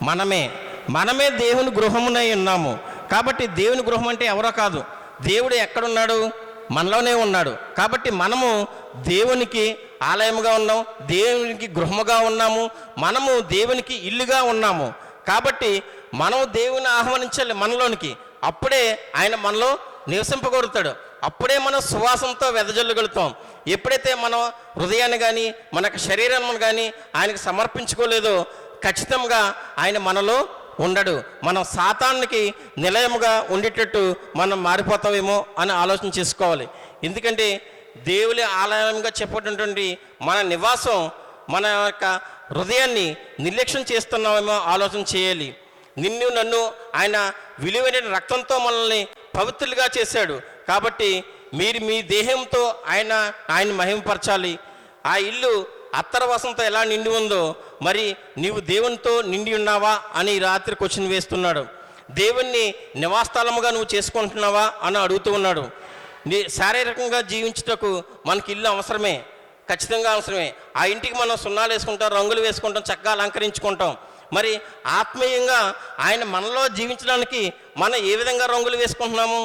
మనమే దేవుని గృహమునై ఉన్నాము. కాబట్టి దేవుని గృహం అంటే ఎవరో కాదు, దేవుడు ఎక్కడున్నాడు? మనలోనే ఉన్నాడు. కాబట్టి మనము దేవునికి ఆలయముగా ఉన్నాము, దేవునికి గృహముగా ఉన్నాము, మనము దేవునికి ఇల్లుగా ఉన్నాము. కాబట్టి మనం దేవుని ఆహ్వానించాలి మనలోనికి. అప్పుడే ఆయన మనలో నివసింపగలుగుతాడు. అప్పుడే మనం సువాసనతో వెదజల్లగలుగుతాం. ఎప్పుడైతే మనం హృదయాన్ని కానీ మన శరీరాన్ని కానీ ఆయనకు సమర్పించుకోలేదో ఖచ్చితంగా ఆయన మనలో ఉండడు. మనం సాతానికి నిలయముగా ఉండేటట్టు మనం మారిపోతామేమో అని ఆలోచన చేసుకోవాలి. ఎందుకంటే దేవుని ఆలయంగా చెప్పేటటువంటి మన నివాసం మన యొక్క హృదయాన్ని నిర్లక్ష్యం చేస్తున్నామేమో ఆలోచన చేయాలి. నన్ను ఆయన విలువైన రక్తంతో మనల్ని పవిత్రులుగా చేశాడు. కాబట్టి మీరు మీ దేహంతో ఆయన మహిమపరచాలి. ఆ ఇల్లు అత్తరవాసంతో ఎలా నిండి ఉందో మరి నీవు దేవునితో నిండి ఉన్నావా అని రాత్రి క్వశ్చన్ వేస్తున్నాడు. దేవుణ్ణి నివాసస్థలముగా నువ్వు చేసుకుంటున్నావా అని అడుగుతూ ఉన్నాడు. శారీరకంగా జీవించుటకు మనకి ఇల్లు అవసరమే, ఖచ్చితంగా అవసరమే. ఆ ఇంటికి మనం సున్నాలు వేసుకుంటాం, రంగులు వేసుకుంటాం, చక్కగా అలంకరించుకుంటాం. మరి ఆత్మీయంగా ఆయన మనలో జీవించడానికి మనం ఏ విధంగా రంగులు వేసుకుంటున్నాము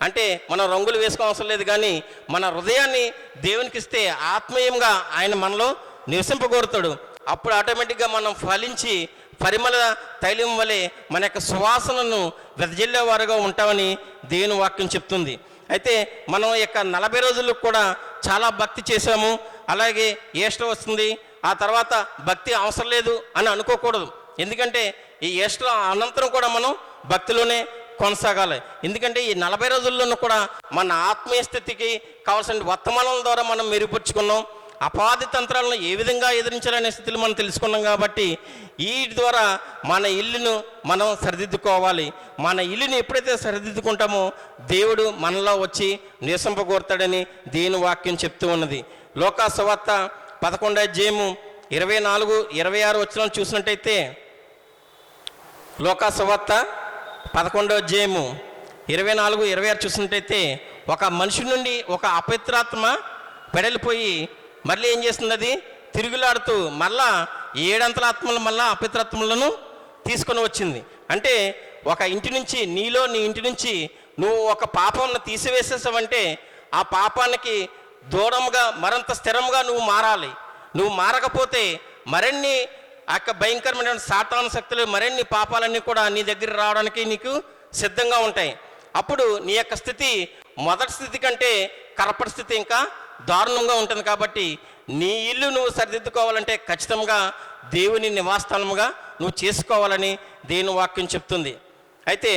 అంటే మనం రంగులు వేసుకో అవసరం లేదు, కానీ మన హృదయాన్ని దేవునికి ఇస్తే ఆత్మీయంగా ఆయన మనలో నివసింపగోరుతాడు. అప్పుడు ఆటోమేటిక్గా మనం ఫలించి పరిమళ తైలం వలె మన యొక్క సువాసనను వెదజల్లేవారుగా ఉంటామని దేవుని వాక్యం చెప్తుంది. అయితే మనం యొక్క 40 రోజులకు కూడా చాలా భక్తి చేశాము, అలాగే ఈస్టర్ వస్తుంది, ఆ తర్వాత భక్తి అవసరం లేదు అని అనుకోకూడదు. ఎందుకంటే ఈ ఈస్టర్ అనంతరం కూడా మనం భక్తిలోనే కొనసాగాలి. ఎందుకంటే ఈ 40 రోజుల్లోనూ కూడా మన ఆత్మీయ స్థితికి కావాల్సిన వర్తమానం ద్వారా మనం మెరుగుపరుచుకున్నాం. అపాది తంత్రాలను ఏ విధంగా ఎదిరించాలనే స్థితిలో మనం తెలుసుకున్నాం. కాబట్టి ఈ ద్వారా మన ఇల్లును మనం సరిదిద్దుకోవాలి. మన ఇల్లుని ఎప్పుడైతే సరిదిద్దుకుంటామో దేవుడు మనలో వచ్చి నివసింపగోరుతాడని దేవుని వాక్యం చెప్తూ ఉన్నది. లోకా సువార్త 11వ అధ్యాయము 24-26 వచనాలు చూసినట్టయితే, లోకా సువార్త 11వ అధ్యాయము 24-26 చూసినట్టయితే, ఒక మనిషి నుండి ఒక అపవిత్రాత్మ పెడలిపోయి మళ్ళీ ఏం చేస్తుంది? అది తిరుగులాడుతూ మళ్ళా 7 అంతల ఆత్మలు మళ్ళా అపవిత్రాత్మలను తీసుకొని వచ్చింది. అంటే ఒక ఇంటి నుంచి నీ ఇంటి నుంచి నువ్వు ఒక పాపంను తీసివేసేసావంటే ఆ పాపానికి దూరంగా మరింత స్థిరంగా నువ్వు మారాలి. నువ్వు మారకపోతే మరిన్ని భయంకరమైన సాతాను శక్తులు మరిన్ని పాపాలన్నీ కూడా నీ దగ్గర రావడానికి నీకు సిద్ధంగా ఉంటాయి. అప్పుడు నీ యొక్క స్థితి మొదటి స్థితి కంటే కడపటి స్థితి ఇంకా దారుణంగా ఉంటుంది. కాబట్టి నీ ఇల్లు నువ్వు సరిదిద్దుకోవాలంటే ఖచ్చితంగా దేవుని నివాసస్థలముగా నువ్వు చేసుకోవాలని దేవుని వాక్యం చెప్తుంది. అయితే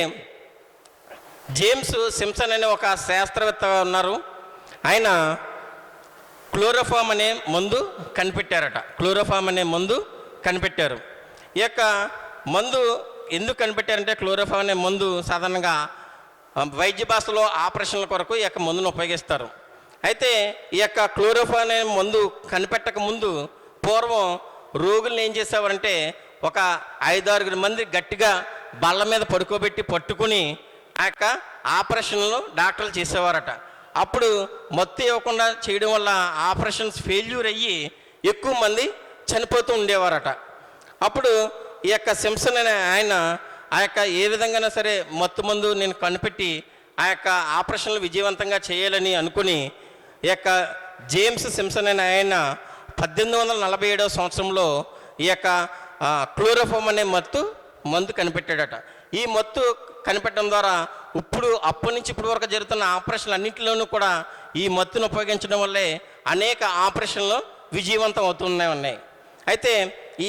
జేమ్స్ సింప్సన్ అనే ఒక శాస్త్రవేత్త ఉన్నారు. ఆయన క్లోరోఫామ్ అనే మందు కనిపెట్టారట. క్లోరోఫామ్ అనే మందు కనిపెట్టారు. ఈ యొక్క మందు ఎందుకు కనిపెట్టారంటే, క్లోరోఫామ్ అనే మందు సాధారణంగా వైద్య భాషలో ఆపరేషన్ల కొరకు ఈ యొక్క మందును ఉపయోగిస్తారు. అయితే ఈ యొక్క క్లోరోఫామ్ అనే మందు కనిపెట్టక ముందు పూర్వం రోగుల్ని ఏం చేసేవారంటే, ఒక 5-6 మంది గట్టిగా బల్ల మీద పడుకోబెట్టి పట్టుకుని ఆ యొక్క ఆపరేషన్లు డాక్టర్లు చేసేవారట. అప్పుడు మత్తు ఇవ్వకుండా చేయడం వల్ల ఆపరేషన్స్ ఫెయిల్యూర్ అయ్యి ఎక్కువ మంది చనిపోతూ ఉండేవారట. అప్పుడు ఈ యొక్క సింప్సన్ అనే ఆయన ఆ యొక్క ఏ విధంగానే సరే మత్తు మందు నేను కనిపెట్టి ఆ యొక్క ఆపరేషన్లు విజయవంతంగా చేయాలని అనుకుని ఈ యొక్క జేమ్స్ సింప్సన్ అనే ఆయన 1847 సంవత్సరంలో ఈ యొక్క క్లోరోఫామ్ అనే మందు కనిపెట్టాడట. ఈ మత్తు కనిపెట్టడం ద్వారా అప్పటి నుంచి ఇప్పటి వరకు జరుగుతున్న ఆపరేషన్లు అన్నింటిలోనూ కూడా ఈ మత్తును ఉపయోగించడం వల్లే అనేక ఆపరేషన్లు విజయవంతం అవుతున్నాయి. అయితే ఈ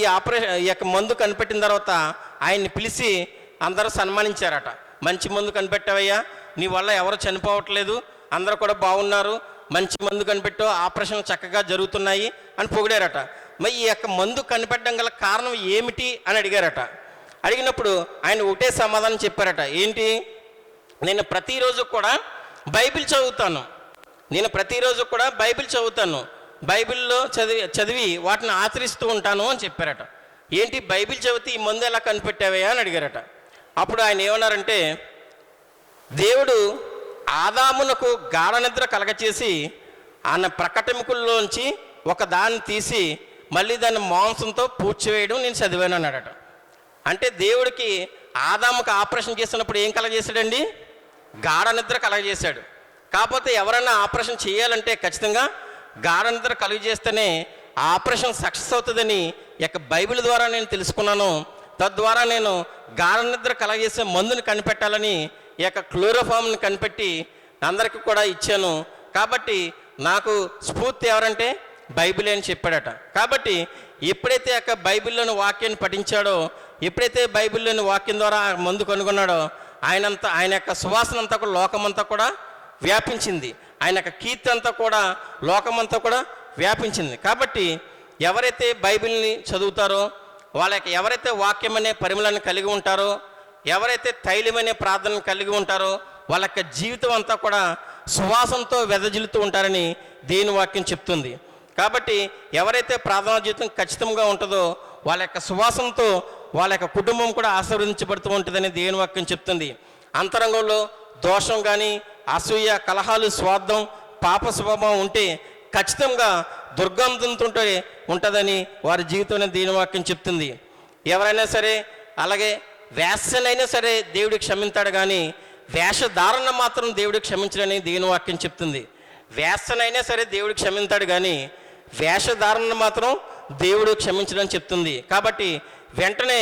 యొక్క మందు కనిపెట్టిన తర్వాత ఆయన్ని పిలిచి అందరూ సన్మానించారట. మంచి మందు కనిపెట్టావయ్యా, నీ వల్ల ఎవరు చనిపోవట్లేదు, అందరూ కూడా బాగున్నారు, మంచి మందు కనిపెట్టావు, ఆపరేషన్లు చక్కగా జరుగుతున్నాయి అని పొగిడారట. మరి ఈ యొక్క మందు కనిపెట్టడం గల కారణం ఏమిటి అని అడిగారట. అడిగినప్పుడు ఆయన ఒకటే సమాధానం చెప్పారట. ఏంటి? నేను ప్రతిరోజు కూడా బైబిల్ చదువుతాను, బైబిల్లో చదివి వాటిని ఆచరిస్తూ ఉంటాను అని చెప్పారట. ఏంటి బైబిల్ చదివితే ఈ మందు ఎలా కనిపెట్టావయ్యా అని అడిగారట. అప్పుడు ఆయన ఏమన్నారంటే, దేవుడు ఆదామునకు గాఢ నిద్ర కలగచేసి ఆయన ప్రకటమికుల్లోంచి ఒక దాన్ని తీసి మళ్ళీ దాన్ని మాంసంతో పూడ్చివేయడం నేను చదివాను అన్నాడట. అంటే దేవుడికి ఆదాముకు ఆపరేషన్ చేసినప్పుడు ఏం కలగజేశాడండి? గాఢ నిద్ర కలగజేశాడు. కాకపోతే ఎవరైనా ఆపరేషన్ చేయాలంటే ఖచ్చితంగా గాఢ నిద్ర కలుగజేస్తేనే ఆపరేషన్ సక్సెస్ అవుతుందని ఇక బైబిల్ ద్వారా నేను తెలుసుకున్నాను. తద్వారా నేను గాఢ నిద్ర కలగజేసే మందుని కనిపెట్టాలని ఈ యొక్క క్లోరోఫామ్ని కనిపెట్టి అందరికీ కూడా ఇచ్చాను. కాబట్టి నాకు స్ఫూర్తి ఎవరంటే బైబిల్ అని చెప్పాడట. కాబట్టి ఎప్పుడైతే యొక్క బైబిల్లోని వాక్యాన్ని పఠించాడో, ఎప్పుడైతే బైబిల్లోని వాక్యం ద్వారా మందు కనుగొన్నాడో, ఆయన యొక్క సువాసన అంతా కూడా లోకమంతా కూడా వ్యాపించింది. ఆయన యొక్క కీర్తి అంతా కూడా లోకమంతా కూడా వ్యాపించింది. కాబట్టి ఎవరైతే బైబిల్ని చదువుతారో, వాళ్ళకి ఎవరైతే వాక్యం అనే పరిమళాన్ని కలిగి ఉంటారో, ఎవరైతే తైలమనే ప్రార్థనను కలిగి ఉంటారో, వాళ్ళ యొక్క జీవితం అంతా కూడా సువాసనతో వెదజిల్లుతూ ఉంటారని దేవుని వాక్యం చెప్తుంది. కాబట్టి ఎవరైతే ప్రార్థనా జీవితం ఖచ్చితంగా ఉంటుందో వాళ్ళ యొక్క సువాసనతో వాళ్ళ యొక్క కుటుంబం కూడా ఆశీర్వదించబడుతూ ఉంటుందని దేవుని వాక్యం చెప్తుంది. అంతరంగంలో దోషం కానీ, అసూయ, కలహాలు, స్వార్థం, పాప స్వభావం ఉంటే ఖచ్చితంగా దుర్గంధంతో ఉంటుందని వారి జీవితంలో దేవుని వాక్యం చెప్తుంది. ఎవరైనా సరే అలాగే వేసనైనా సరే దేవుడు క్షమించాడు, కానీ వేషధారణ మాత్రం దేవుడు క్షమించడని దేవుని వాక్యం చెప్తుంది. వేసనైనా సరే దేవుడు క్షమించాడు, కానీ వేషధారణ మాత్రం దేవుడు క్షమించడని చెప్తుంది. కాబట్టి వెంటనే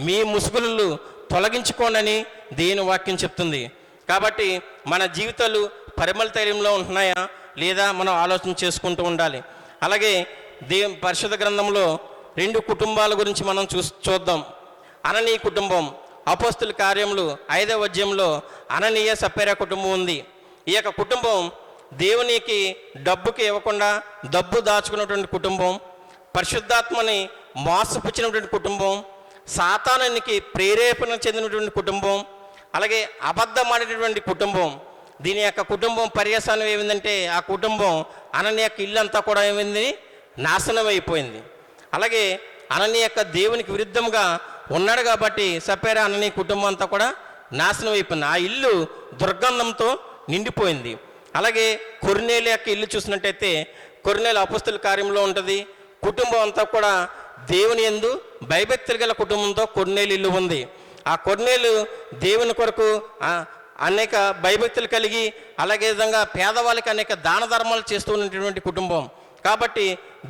మీ ముసుగులు తొలగించుకోండి దేవుని వాక్యం చెప్తుంది. కాబట్టి మన జీవితాలు పరిమళ తైలంలో ఉంటున్నాయా లేదా మనం ఆలోచన చేసుకుంటూ ఉండాలి. అలాగే పరిశుద్ధ గ్రంథంలో 2 కుటుంబాల గురించి మనం చూద్దాం. అననీయ కుటుంబం. అపోస్తుల కార్యములు 5వ అధ్యాయంలో అననీయ సప్పేరా కుటుంబం ఉంది. ఈ యొక్క కుటుంబం దేవునికి డబ్బుకి ఇవ్వకుండా డబ్బు దాచుకున్నటువంటి కుటుంబం, పరిశుద్ధాత్మని మోసపుచ్చినటువంటి కుటుంబం, సాతానునికి ప్రేరేపణ చెందినటువంటి కుటుంబం, అలాగే అబద్ధమాడినటువంటి కుటుంబం. దీని యొక్క కుటుంబం పర్యవసానం ఏమిందంటే, ఆ కుటుంబం అననీయ యొక్క ఇల్లు అంతా కూడా ఏమైంది? నాశనం అయిపోయింది. అలాగే అననీయ యొక్క దేవునికి విరుద్ధంగా ఉన్నాడు కాబట్టి సప్పేరా అననీయ కుటుంబం అంతా కూడా నాశనం అయిపోయింది. ఆ ఇల్లు దుర్గంధంతో నిండిపోయింది. అలాగే కొర్నేలు యొక్క ఇల్లు చూసినట్టయితే, కొర్నేలు అపోస్తుల కార్యంలో ఉంటుంది. కుటుంబం అంతా కూడా దేవుని యందు భయభక్తులు గల కుటుంబంతో కొర్నేలు ఇల్లు ఉంది. ఆ కొర్నేలు దేవుని కొరకు అనేక భయభక్తులు కలిగి, అలాగే విధంగా పేదవాళ్ళకి అనేక దాన ధర్మాలు చేస్తూ ఉన్నటువంటి కుటుంబం. కాబట్టి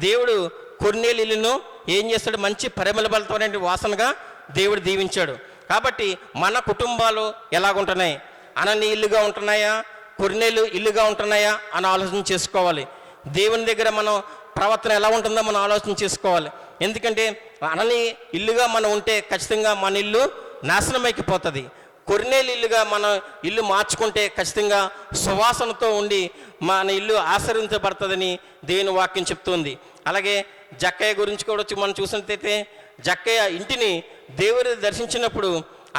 దేవుడు కొర్నేలు ఇల్లును ఏం చేస్తాడు? మంచి పరిమళ బలమైనటువంటి వాసనగా దేవుడు దీవించాడు. కాబట్టి మన కుటుంబాలు ఎలాగుంటున్నాయి? అనని ఇల్లుగా ఉంటున్నాయా, కొర్నేలు ఇల్లుగా ఉంటున్నాయా అని ఆలోచన చేసుకోవాలి. దేవుని దగ్గర మనం ప్రవర్తన ఎలా ఉంటుందో మనం ఆలోచన చేసుకోవాలి. ఎందుకంటే అనని ఇల్లుగా మనం ఉంటే ఖచ్చితంగా మన ఇల్లు నాశనమైపోతుంది. కొర్నేలు ఇల్లుగా మన ఇల్లు మార్చుకుంటే ఖచ్చితంగా సువాసనతో ఉండి మన ఇల్లు ఆశీర్వదించబడుతుందని దేవుని వాక్యం చెప్తుంది. అలాగే జక్కయ్య గురించి కూడా మనం చూసినట్లయితే జక్కయ్య ఇంటిని దేవుని దర్శించినప్పుడు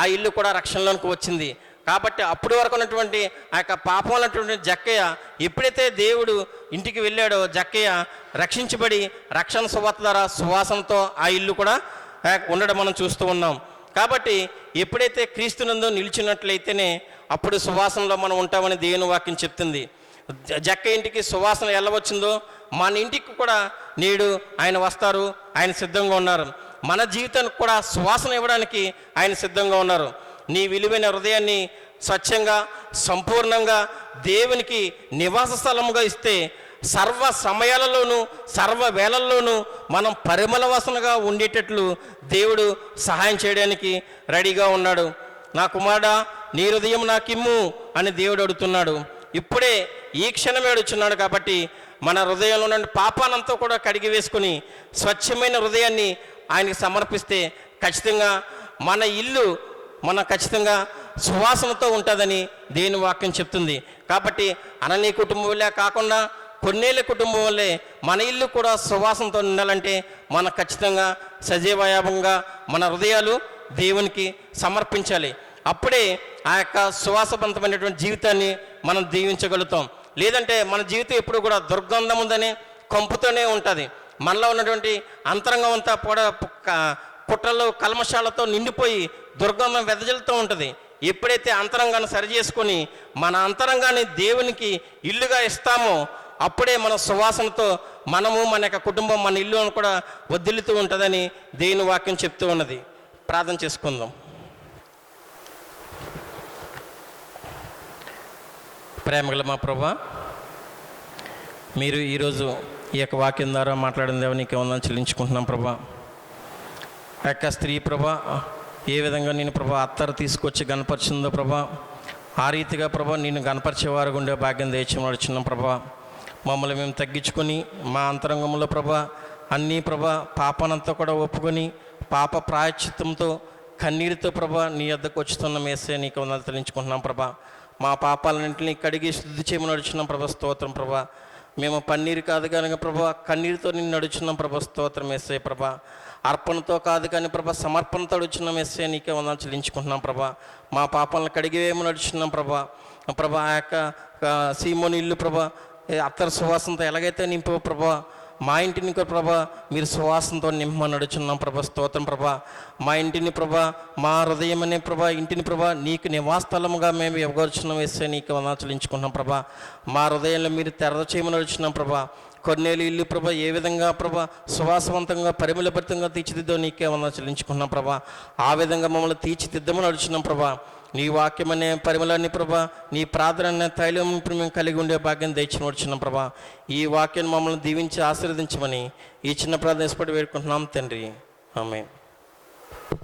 ఆ ఇల్లు కూడా రక్షణలోనికి వచ్చింది. కాబట్టి అప్పటి వరకు ఉన్నటువంటి ఆ యొక్క పాపం ఉన్నటువంటి జక్కయ్య ఎప్పుడైతే దేవుడు ఇంటికి వెళ్ళాడో జక్కయ్య రక్షించబడి రక్షణ సువార్త ద్వారా సువాసనతో ఆ ఇల్లు కూడా ఉండడం మనం చూస్తూ ఉన్నాం. కాబట్టి ఎప్పుడైతే క్రీస్తునందు నిలిచినట్లయితేనే అప్పుడు సువాసనలో మనం ఉంటామని దేవుని వాక్యం చెప్తుంది. జక్కయ్య ఇంటికి సువాసన ఎలా వచ్చిందో మన ఇంటికి కూడా నేడు ఆయన వస్తారు, ఆయన సిద్ధంగా ఉన్నారు. మన జీవితానికి కూడా సువాసన ఇవ్వడానికి ఆయన సిద్ధంగా ఉన్నారు. నీ విలువైన హృదయాన్ని స్వచ్ఛంగా సంపూర్ణంగా దేవునికి నివాస స్థలముగా ఇస్తే సర్వ సమయాలలోనూ సర్వ వేళల్లోనూ మనం పరిమళ వాసనగా ఉండేటట్లు దేవుడు సహాయం చేయడానికి రెడీగా ఉన్నాడు. నా కుమారుడా, నీ హృదయం నాకిమ్ము అని దేవుడు అడుగుతున్నాడు. ఇప్పుడే ఈ క్షణమే అడుగుతున్నాడు. కాబట్టి మన హృదయంలో ఉన్న పాపానంతా కూడా కడిగి వేసుకుని స్వచ్ఛమైన హృదయాన్ని ఆయనకి సమర్పిస్తే ఖచ్చితంగా మన ఇల్లు ఖచ్చితంగా సువాసనతో ఉంటుందని దేవుని వాక్యం చెప్తుంది. కాబట్టి అననీ కుటుంబం వల్లే కాకుండా కొన్నేళ్ళ కుటుంబం వల్లే మన ఇల్లు కూడా సువాసనతో ఉండాలంటే మనం ఖచ్చితంగా సజీవయాభంగా మన హృదయాలు దేవునికి సమర్పించాలి. అప్పుడే ఆ యొక్క సువాసవంతమైనటువంటి జీవితాన్ని మనం దీవించగలుగుతాం. లేదంటే మన జీవితం ఎప్పుడు కూడా దుర్గంధం ఉందని కంపుతూనే ఉంటుంది. మనలో ఉన్నటువంటి అంతరంగం అంతా కుట్రలు కల్మషాలతో నిండిపోయి దుర్గంధం వెదజల్లుతూ ఉంటుంది. ఎప్పుడైతే అంతరంగాన్ని సరి చేసుకొని మన అంతరంగాన్ని దేవునికి ఇల్లుగా ఇస్తామో అప్పుడే మన సువాసనతో మనము మన యొక్క కుటుంబం మన ఇల్లు కూడా వర్ధిల్లుతూ ఉంటుందని దేవుని వాక్యం చెప్తూ ఉన్నది. ప్రార్థన చేసుకుందాం. ప్రేమగల మా ప్రభువా, మీరు ఈరోజు ఈ యొక్క వాక్యం ద్వారా మాట్లాడిన దేవునికి వందనాలు చెల్లించుకుంటున్నాం ప్రభా. ఆ యొక్క స్త్రీ ప్రభా ఏ విధంగా నేను ప్రభా అత్తరు తీసుకొచ్చి గణపరిచిందో ప్రభా, ఆ రీతిగా ప్రభా నేను గణపరిచేవారు ఉండే భాగ్యం దయచేయమని ప్రభా. మమ్మల్ని మేము తగ్గించుకొని మా అంతరంగంలో ప్రభా అన్నీ ప్రభా పాపనంతా కూడా ఒప్పుకొని పాప ప్రాయశ్చిత్తంతో కన్నీరుతో ప్రభా నీ వద్దకు వచ్చుతున్న మేసే నీకు వందనాలు చెల్లించుకుంటున్నాం ప్రభా. మా పాపాలన్నింటినీ కడిగి శుద్ధి చేయమని నడుచున్నాం ప్రభా. స్తోత్రం ప్రభా. మేము పన్నీరు కాదు కనుక ప్రభా కన్నీరుతో నిన్ను నడుచున్నాం ప్రభా. స్తోత్రం వేసే ప్రభా. అర్పణతో కాదు కానీ ప్రభా సమర్పణతో నడుచున్నాం వేసే నీకే వందనాలు చెల్లించుకుంటున్నాం ప్రభా. మా పాపాలను కడిగివేమని నడుచున్నాం ప్రభా. ప్రభా ఆ యొక్క సీమోని ఇల్లు ప్రభా అత్తరు సువాసనతో ఎలాగైతే నింపో ప్రభా మా ఇంటిని ప్రభా మీరు సువాసనతో నింపమని నడుచున్నాం ప్రభా. స్తోత్రం ప్రభా. మా ఇంటిని ప్రభా మా హృదయం అనే ప్రభా ఇంటిని ప్రభా నీకు నివాసస్థలముగా మేము ఇవ్వగలుచున్నాం వేస్తే నీకు వందనాలు చెల్లించుకుంటున్నాం ప్రభా. మా హృదయంలో మీరు తెరద చేయమని నడుచున్నాం ప్రభా. కొన్నేళ్ళు ఇల్లు ప్రభా ఏ విధంగా ప్రభా సువాసవంతంగా పరిమళభరితంగా తీర్చిదిద్దో నీకే వందనాలు చెల్లించుకుంటున్నాం ప్రభా. ఆ విధంగా మమ్మల్ని తీర్చిదిద్దమని నడుచున్నాం ప్రభా. నీ వాక్యం అనే పరిమళాన్ని ప్రభా నీ ప్రార్థన అనే తైలం మేము కలిగి ఉండే భాగ్యం దయచి నడుచున్నాం ప్రభా. ఈ వాక్యాన్ని మమ్మల్ని దీవించి ఆశీర్వదించమని ఈ చిన్న ప్రార్థన వేడుకుంటున్నాం తండ్రి. ఆమేన్.